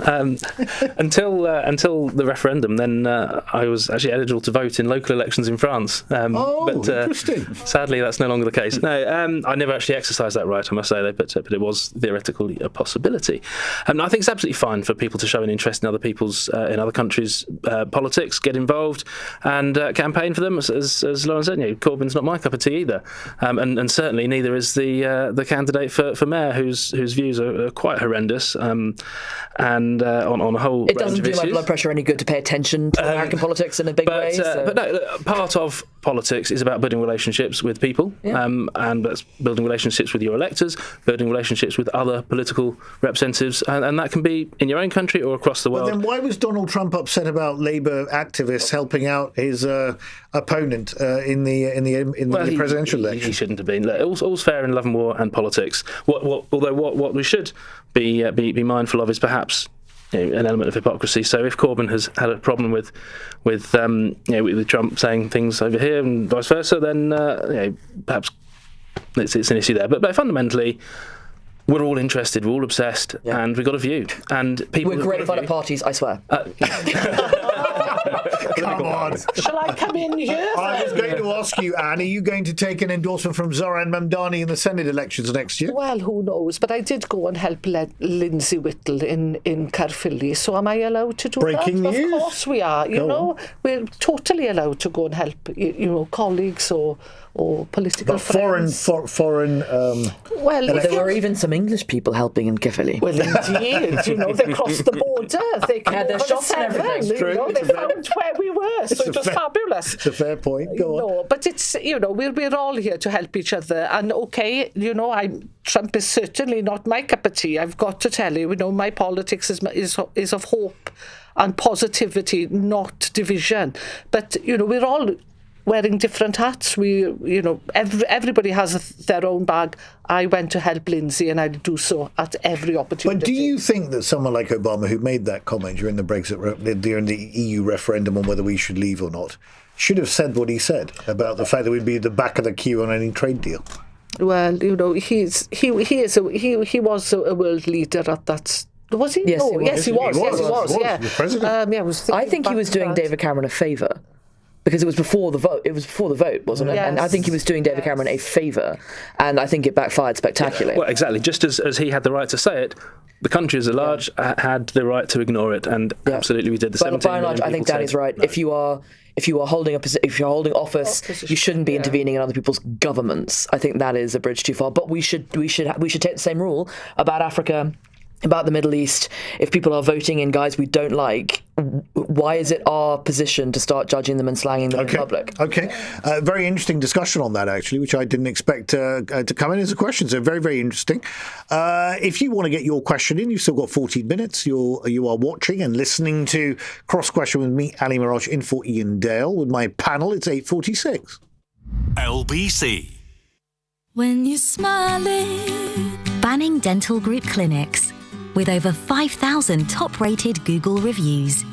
until the referendum, then I was actually eligible to vote in local elections in France. But interesting. Sadly, that's no longer the case. No, I never actually exercised that right, I must say, but it was theoretically a possibility. I think it's absolutely fine for people to show an interest in other people's, in other countries' politics, get involved, and campaign for them. As Lauren said, Corbyn's not my cup of tea either, and certainly neither is the candidate for mayor, whose views are quite horrendous. And on a whole it doesn't range of do issues. My blood pressure any good to pay attention to American politics in a big way. But no, part of politics is about building relationships with people, and that's building relationships with your electors, building relationships with other political representatives, and that can be in your own country or across the world. But then why was Donald Trump upset about Labour activists helping out his opponent in the presidential election? He shouldn't have been. All's fair in love and war and politics. What we should be mindful of is perhaps an element of hypocrisy. So if Corbyn has had a problem with Trump saying things over here and vice versa, then perhaps it's an issue there. But fundamentally, we're all interested, we're all obsessed, and we've got a view. And people we're great fun at parties, I swear. Come on. Shall I come in here? I was going to ask you, Anne, are you going to take an endorsement from Zoran Mamdani in the Senate elections next year? Well, who knows? But I did go and help Lindsay Whittle in Caerfyrddin, so am I allowed to do Breaking that? news. Of course we are. We're totally allowed to go and help, colleagues or political friends. Foreign. Well, there were even some English people helping in Caerfyrddin. Well, indeed, they crossed the border. They had their shops and everything. They found where we were, so it was fabulous. It's a fair point. Go on. No, but it's we're all here to help each other. And Trump is certainly not my cup of tea. I've got to tell you, my politics is of hope and positivity, not division. But we're all wearing different hats. Everybody has their own bag. I went to help Lindsay, and I'll do so at every opportunity. But do you think that someone like Obama, who made that comment during the during the EU referendum on whether we should leave or not, should have said what he said about the fact that we'd be at the back of the queue on any trade deal? Well, he was a world leader at that. Was he? Yes, he was. Yeah. The president. I think he was doing David Cameron a favour. Because it was before the vote. It was before the vote, wasn't it? Yes. And I think he was doing David Cameron a favour, and I think it backfired spectacularly. Well, exactly. Just as he had the right to say it, the country as a large had the right to ignore it, and absolutely we did. But by and large, I think Danny's right. No. if you're holding office, you shouldn't be intervening in other people's governments. I think that is a bridge too far. But we should take the same rule about Africa, about the Middle East. If people are voting in guys we don't like, why is it our position to start judging them and slanging them in public? Okay. Very interesting discussion on that, actually, which I didn't expect to come in as a question. So very, very interesting. If you want to get your question in, you've still got 14 minutes. You are watching and listening to Cross Question with me, Ali Miraj, in for Ian Dale. With my panel, it's 8:46. LBC. When you're smiling. Banning Dental Group clinics. With over 5,000 top-rated Google reviews.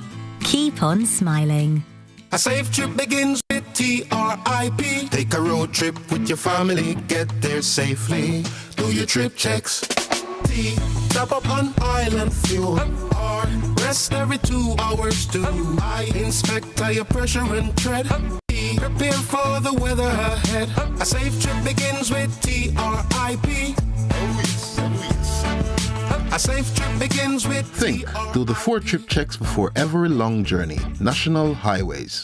Keep on smiling. A safe trip begins with TRIP. Take a road trip with your family, get there safely. Do your trip checks. T, top up on island fuel. R, rest every 2 hours too. I, inspect tire pressure and tread. E, prepare for the weather ahead. A safe trip begins with TRIP. A safe trip begins with Think. Do the 4 trip checks before every long journey. National Highways.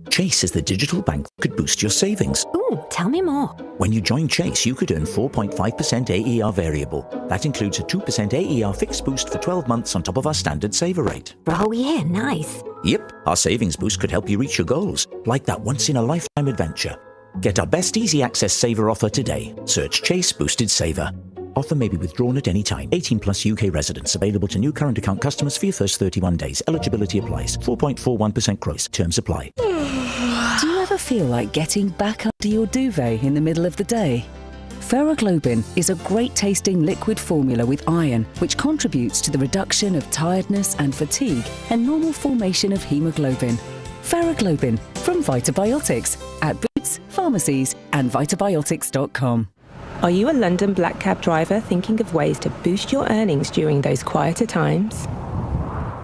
Chase is the digital bank that could boost your savings. Ooh, tell me more. When you join Chase, you could earn 4.5% AER variable. That includes a 2% AER fixed boost for 12 months on top of our standard saver rate. Oh yeah, nice. Yep, our savings boost could help you reach your goals, like that once-in-a-lifetime adventure. Get our best easy access saver offer today. Search Chase Boosted Saver. Offer may be withdrawn at any time. 18 plus UK residents. Available to new current account customers for your first 31 days. Eligibility applies. 4.41% gross. Terms apply. Do you ever feel like getting back under your duvet in the middle of the day? Ferroglobin is a great tasting liquid formula with iron, which contributes to the reduction of tiredness and fatigue and normal formation of haemoglobin. Ferroglobin from Vitabiotics at Boots, pharmacies and vitabiotics.com. Are you a London black cab driver thinking of ways to boost your earnings during those quieter times?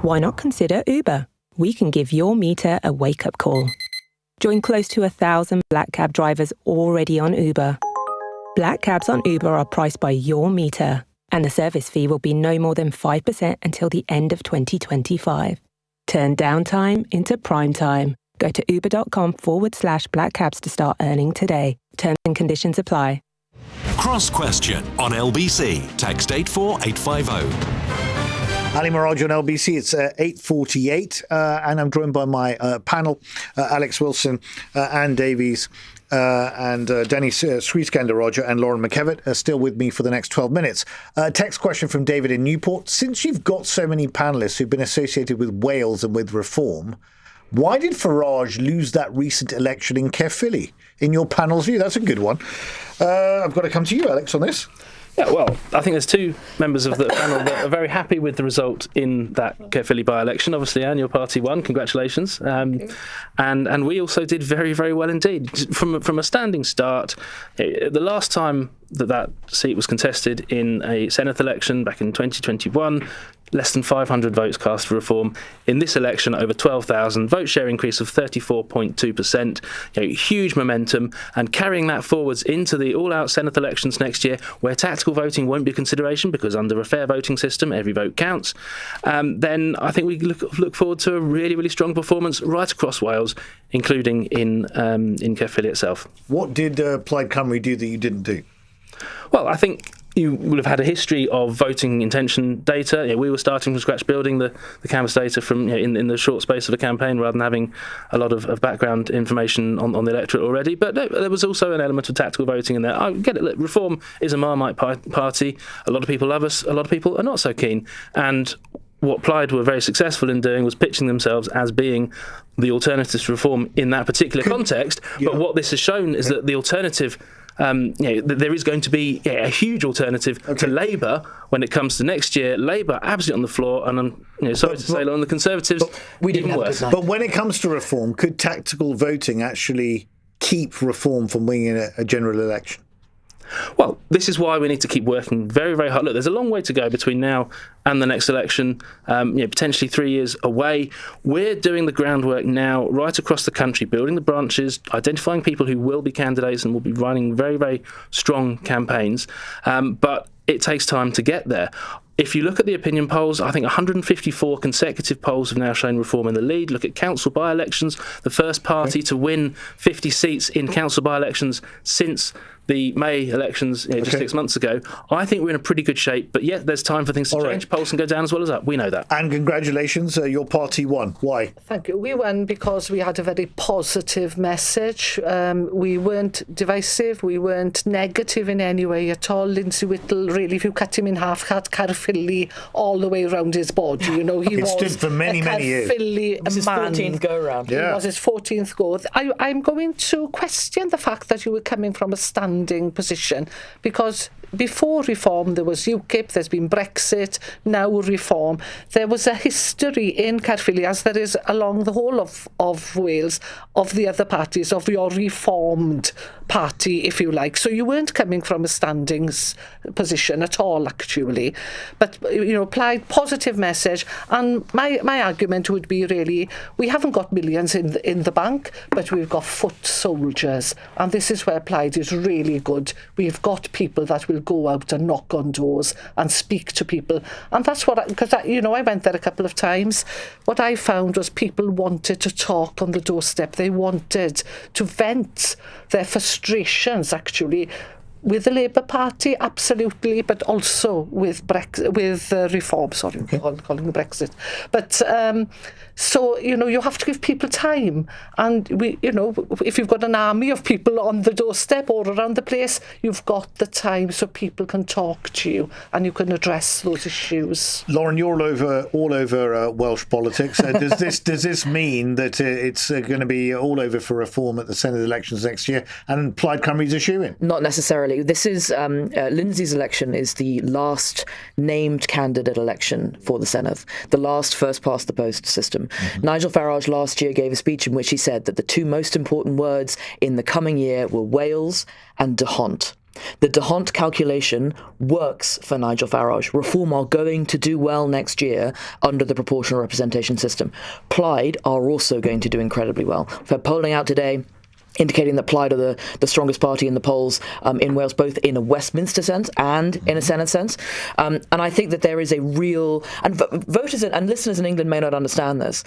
Why not consider Uber? We can give your meter a wake-up call. Join close to 1,000 black cab drivers already on Uber. Black cabs on Uber are priced by your meter, and the service fee will be no more than 5% until the end of 2025. Turn downtime into prime time. Go to uber.com/black cabs to start earning today. Terms and conditions apply. Cross Question on LBC. Text 84850. Ali Miraj on LBC. It's 8:48, and I'm joined by my panel, Alex Wilson, Anne Davies, and Dennis Sriskandarajah and Lauren McEvatt are still with me for the next 12 minutes. Text question from David in Newport. Since you've got so many panellists who've been associated with Wales and with reform, why did Farage lose that recent election in Caerfyrddin? In your panel's view, that's a good one. I've got to come to you, Alex, on this. Yeah, well, I think there's 2 members of the panel that are very happy with the result in that Caerfyrddin by-election. Obviously, Anne, your party won. Congratulations. And we also did very, very well indeed. From a standing start, the last time that seat was contested in a Senate election back in 2021, less than 500 votes cast for reform. In this election, over 12,000, vote share increase of 34.2%, huge momentum, and carrying that forwards into the all-out Senate elections next year, where tactical voting won't be a consideration because under a fair voting system, every vote counts. Then I think we look forward to a really, really strong performance right across Wales, including in Caerfyrddin itself. What did Plaid Cymru do that you didn't do? Well, I think you will have had a history of voting intention data. We were starting from scratch, building the canvas data from in the short space of a campaign, rather than having a lot of background information on the electorate already. But no, there was also an element of tactical voting in there. I get it. Look, Reform is a Marmite party. A lot of people love us. A lot of people are not so keen. And what Plaid were very successful in doing was pitching themselves as being the alternatives to Reform in that particular context. Yeah. But what this has shown is that the alternative, there is going to be a huge alternative to Labour when it comes to next year. Labour absolutely on the floor, and I'm sorry to say, on the Conservatives, even worse. But when it comes to Reform, could tactical voting actually keep Reform from winning a general election? Well, this is why we need to keep working very, very hard. Look, there's a long way to go between now and the next election, potentially 3 years away. We're doing the groundwork now right across the country, building the branches, identifying people who will be candidates and will be running very, very strong campaigns. But it takes time to get there. if you look at the opinion polls, I think 154 consecutive polls have now shown Reform in the lead. Look at council by-elections, the first party to win 50 seats in council by-elections since the May elections just 6 months ago. I think we're in a pretty good shape, but yeah, there's time for things to change. Polls can go down as well as up. We know that. And congratulations, your party won. Why? Thank you. We won because we had a very positive message. We weren't divisive. We weren't negative in any way at all. Lindsay Whittle, really, if you cut him in half, had Caerfyrddin all the way around his body. You know, he it was stood for many years. It was his 14th go-round. Yeah. It was his 14th go. I'm going to question the fact that you were coming from a standing position, because before Reform there was UKIP, there's been Brexit, now Reform. There was a history in Caerfyrddin, as there is along the whole of Wales, of the other parties, of your reformed party, if you like. So you weren't coming from a standings position at all, actually. But, you know, Plaid, positive message. And my argument would be, really, we haven't got millions in the bank, but we've got foot soldiers. And this is where Plaid is really good. We've got people that will go out and knock on doors and speak to people. And that's what, because I went there a couple of times. What I found was people wanted to talk on the doorstep. They wanted to vent their frustrations, actually, with the Labour Party, absolutely, but also with Reform. Sorry, calling the Brexit. But so, you know, you have to give people time. And, if you've got an army of people on the doorstep or around the place, you've got the time so people can talk to you and you can address those issues. Lauren, you're all over Welsh politics. Does this mean that it's going to be all over for Reform at the Senedd elections next year and Plaid Cymru's a shoo-in? Not necessarily. This is Lindsay's election is the last named candidate election for the Senedd, the last first-past-the-post system. Mm-hmm. Nigel Farage last year gave a speech in which he said that the two most important words in the coming year were Wales and Dehont. The Dehont calculation works for Nigel Farage. Reform are going to do well next year under the proportional representation system. Plaid are also going to do incredibly well. We've had polling out today indicating that Plaid are the strongest party in the polls in Wales, both in a Westminster sense and in a Senedd sense. And I think that there is a real... And voters and listeners in England may not understand this.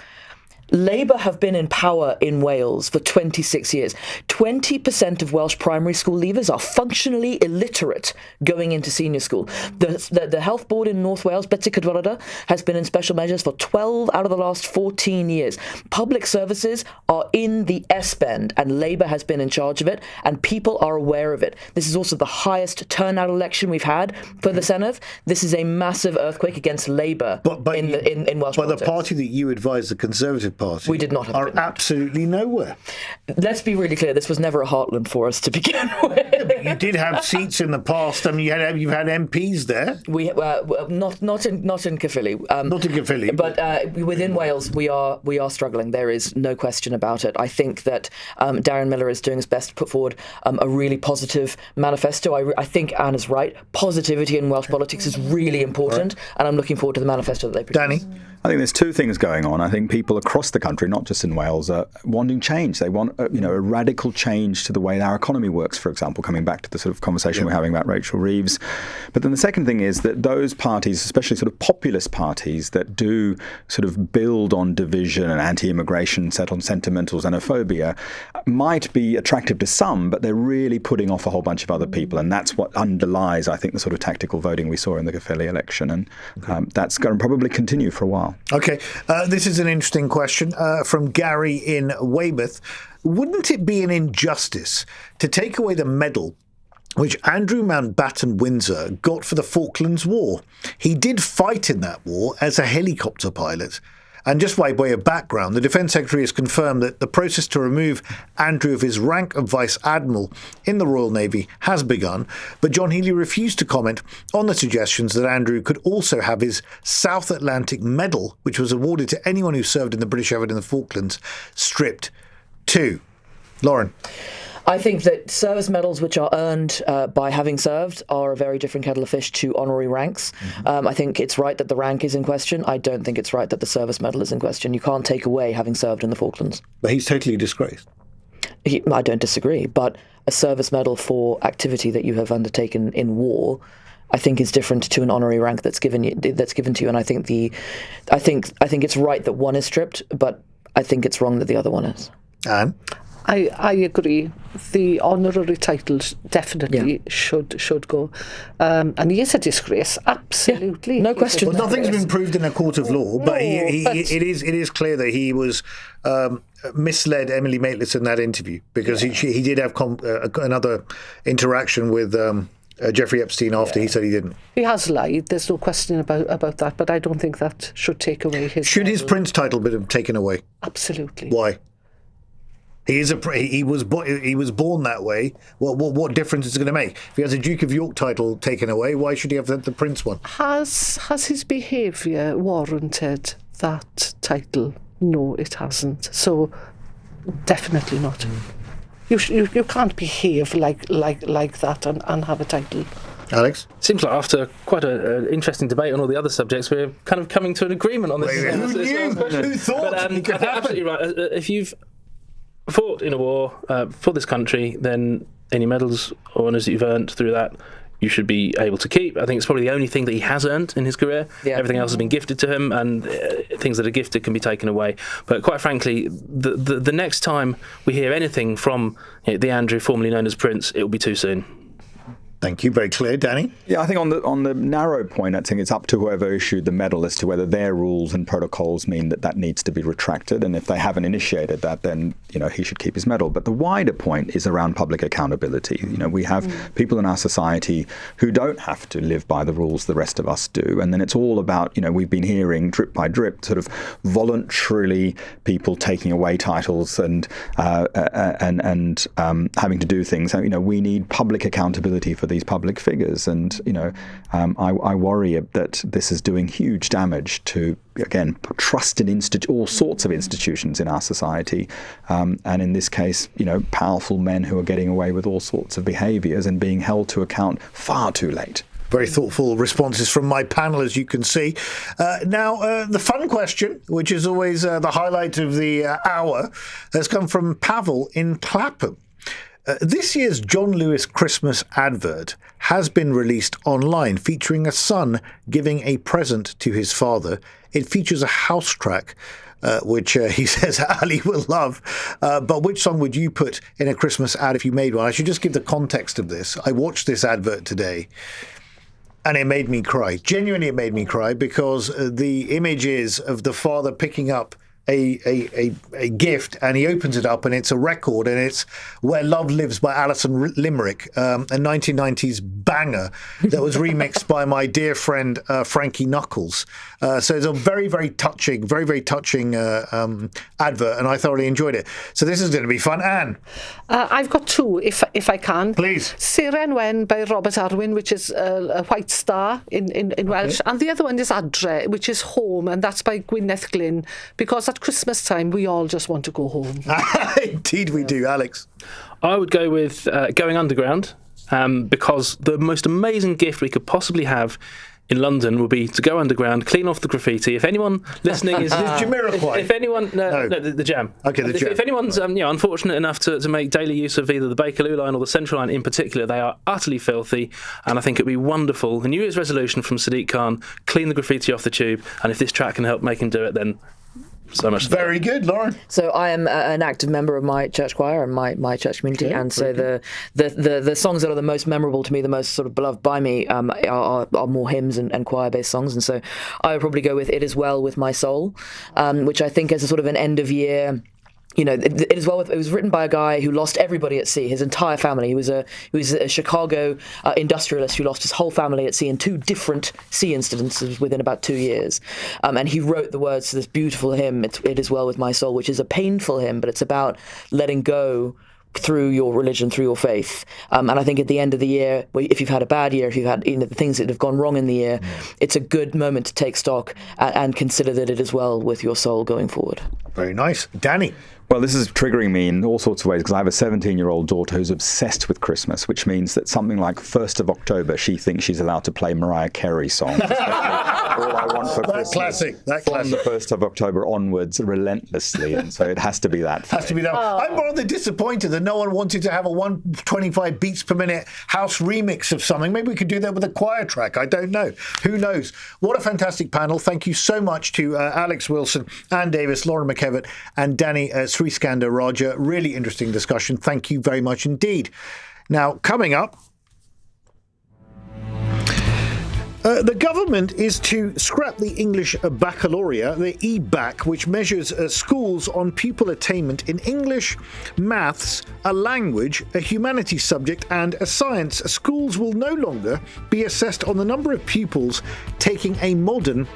Labour have been in power in Wales for 26 years. 20% of Welsh primary school leavers are functionally illiterate going into senior school. The Health Board in North Wales, Betsy Cadwaladr, has been in special measures for 12 out of the last 14 years. Public services are in the S-bend, and Labour has been in charge of it, and people are aware of it. This is also the highest turnout election we've had for the Senedd. This is a massive earthquake against Labour in Welsh politics. But the party that you advise, the Conservative Party, we did not have are absolutely nowhere. Let's be really clear, this was never a heartland for us to begin with. Yeah, but you did have seats in the past. I mean, you've had MPs there. We not in Caerfyrddin. Not in Caerfyrddin. But within Wales, we are struggling. There is no question about it. I think that Darren Millar is doing his best to put forward a really positive manifesto. I think Anne is right. Positivity in Welsh politics is really important, and I'm looking forward to the manifesto that they produce. Danny? I think there's two things going on. I think people across the country, not just in Wales, are wanting change. They want a radical change to the way our economy works, for example, coming back to the sort of conversation we're having about Rachel Reeves. But then the second thing is that those parties, especially sort of populist parties that do sort of build on division and anti-immigration, set on sentimental xenophobia, might be attractive to some, but they're really putting off a whole bunch of other people. And that's what underlies, I think, the sort of tactical voting we saw in the Caerfyrddin election. And that's going to probably continue for a while. Okay, this is an interesting question from Gary in Weymouth. Wouldn't it be an injustice to take away the medal which Andrew Mountbatten Windsor got for the Falklands War? He did fight in that war as a helicopter pilot. And just by way of background, the Defence Secretary has confirmed that the process to remove Andrew of his rank of Vice Admiral in the Royal Navy has begun, but John Healey refused to comment on the suggestions that Andrew could also have his South Atlantic Medal, which was awarded to anyone who served in the British effort in the Falklands, stripped too. Lauren? I think that service medals which are earned by having served are a very different kettle of fish to honorary ranks. I think it's right that the rank is in question. I don't think it's right that the service medal is in question. You can't take away having served in the Falklands. But he's totally disgraced. I don't disagree, but a service medal for activity that you have undertaken in war I think is different to an honorary rank that's given to you. And I think it's right that one is stripped, but I think it's wrong that the other one is. Anne? I agree. The honorary titles definitely should go. And he is a disgrace, absolutely. No question. Well, nothing's been proved in a court of law, but it is clear that he was misled Emily Maitlis in that interview, because he did have another interaction with Jeffrey Epstein after he said he didn't. He has lied. There's no question about that, but I don't think that should take away his... Should his prince title be taken away? Absolutely. Why? He was born that way. What difference is it going to make? If he has a Duke of York title taken away, why should he have the Prince one? Has his behaviour warranted that title? No, it hasn't. So definitely not. You can't behave like that and have a title. Alex? Seems like after quite an interesting debate on all the other subjects, we're kind of coming to an agreement on this. Who knew? Who thought it could happen? Absolutely right. If you've fought in a war for this country, then any medals or honours that you've earned through that, you should be able to keep. I think it's probably the only thing that he has earned in his career. Everything else has been gifted to him, and things that are gifted can be taken away. But quite frankly, the next time we hear anything from the Andrew, formerly known as Prince, it will be too soon. Thank you. Very clear. Danny? Yeah, I think on the narrow point, I think it's up to whoever issued the medal as to whether their rules and protocols mean that needs to be retracted. And if they haven't initiated that, then, he should keep his medal. But the wider point is around public accountability. We have people in our society who don't have to live by the rules the rest of us do. And then it's all about, we've been hearing drip by drip, sort of voluntarily people taking away titles and having to do things. We need public accountability for these public figures, and I worry that this is doing huge damage to, again, trust in all sorts of institutions in our society, and in this case, powerful men who are getting away with all sorts of behaviours and being held to account far too late. Very thoughtful responses from my panel, as you can see. Now, the fun question, which is always the highlight of the hour, has come from Pavel in Clapham. This year's John Lewis Christmas advert has been released online, featuring a son giving a present to his father. It features a house track, which he says Ali will love. But which song would you put in a Christmas ad if you made one? I should just give the context of this. I watched this advert today, and it made me cry. Genuinely, it made me cry, because the image is of the father picking up a gift, and he opens it up, and it's a record, and it's Where Love Lives by Alison Limerick, a 1990s banger that was remixed by my dear friend Frankie Knuckles. So it's a very, very touching advert, and I thoroughly enjoyed it. So this is going to be fun. Anne? I've got two, if I can. Please. Seren Wen by Robert Arwyn, which is a white star in Welsh, and the other one is Adre, which is home, and that's by Gwyneth Glyn, because at Christmas time we all just want to go home. Indeed we do. Alex? I would go with Going Underground, because the most amazing gift we could possibly have in London would be to go underground, clean off the graffiti. If anyone listening is... if anyone... No, the Jam. Okay, the Jam. If anyone's unfortunate enough to make daily use of either the Bakerloo line or the Central line in particular, they are utterly filthy, and I think it would be wonderful. The New Year's resolution from Sadiq Khan, clean the graffiti off the tube, and if this track can help make him do it, then... so much. Very good, Lauren. So I am an active member of my church choir and my church community, and so the songs that are the most memorable to me, the most sort of beloved by me, are more hymns and choir-based songs, and so I would probably go with It Is Well With My Soul, which I think is a sort of an end-of-year... It is well. It was written by a guy who lost everybody at sea, his entire family. He was a Chicago industrialist who lost his whole family at sea in 2 different sea incidences within about 2 years. And he wrote the words to this beautiful hymn, It Is Well With My Soul, which is a painful hymn, but it's about letting go through your religion, through your faith. And I think at the end of the year, if you've had a bad year, if you've had the things that have gone wrong in the year, it's a good moment to take stock and consider that it is well with your soul going forward. Very nice. Danny? Well, this is triggering me in all sorts of ways because I have a 17-year-old daughter who's obsessed with Christmas, which means that something like 1st of October, she thinks she's allowed to play Mariah Carey songs. All I Want for Christmas. Classic. From the 1st of October onwards, relentlessly, and so it has to be that. Has to be that. I'm rather disappointed that no one wanted to have a 125 beats per minute house remix of something. Maybe we could do that with a choir track. I don't know. Who knows? What a fantastic panel. Thank you so much to Alex Wilson, Anne Davis, Lauren McEvatt, and Danny Sriskandarajah. Really interesting discussion. Thank you very much indeed. Now, coming up, the government is to scrap the English baccalaureate, the EBAC, which measures schools on pupil attainment in English, maths, a language, a humanities subject and a science. Schools will no longer be assessed on the number of pupils taking a modern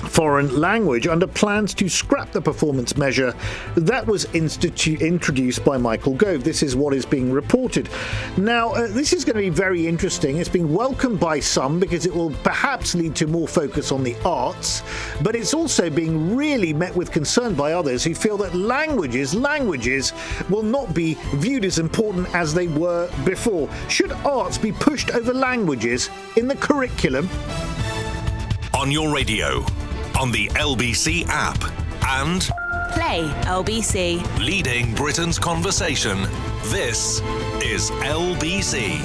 foreign language under plans to scrap the performance measure that was introduced by Michael Gove. This is what is being reported. Now, this is going to be very interesting. It's been welcomed by some because it will perhaps lead to more focus on the arts, but it's also being really met with concern by others who feel that languages will not be viewed as important as they were before. Should arts be pushed over languages in the curriculum? On your radio, on the LBC app, and Play LBC. Leading Britain's conversation. This is LBC.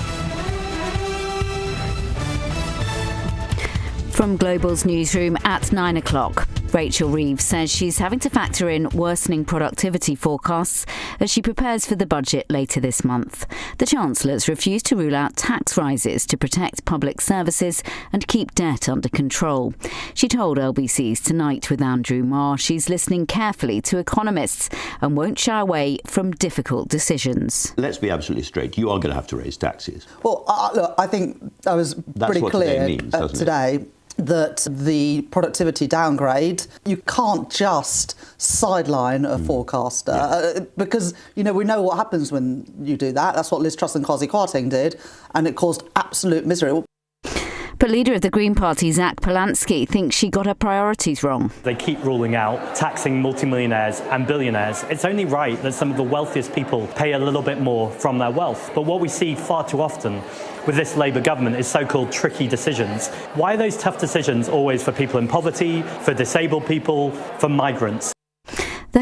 From Global's newsroom at 9 o'clock. Rachel Reeves says she's having to factor in worsening productivity forecasts as she prepares for the budget later this month. The Chancellor's refused to rule out tax rises to protect public services and keep debt under control. She told LBC's Tonight with Andrew Marr she's listening carefully to economists and won't shy away from difficult decisions. Let's be absolutely straight. You are going to have to raise taxes. Well, look, I think I was pretty clear today that the productivity downgrade, you can't just sideline a forecaster because, we know what happens when you do that. That's what Liz Truss and Kwasi Kwarteng did, and it caused absolute misery. But leader of the Green Party, Zach Polanski, thinks she got her priorities wrong. They keep ruling out taxing multimillionaires and billionaires. It's only right that some of the wealthiest people pay a little bit more from their wealth. But what we see far too often with this Labour government is so-called tricky decisions. Why are those tough decisions always for people in poverty, for disabled people, for migrants?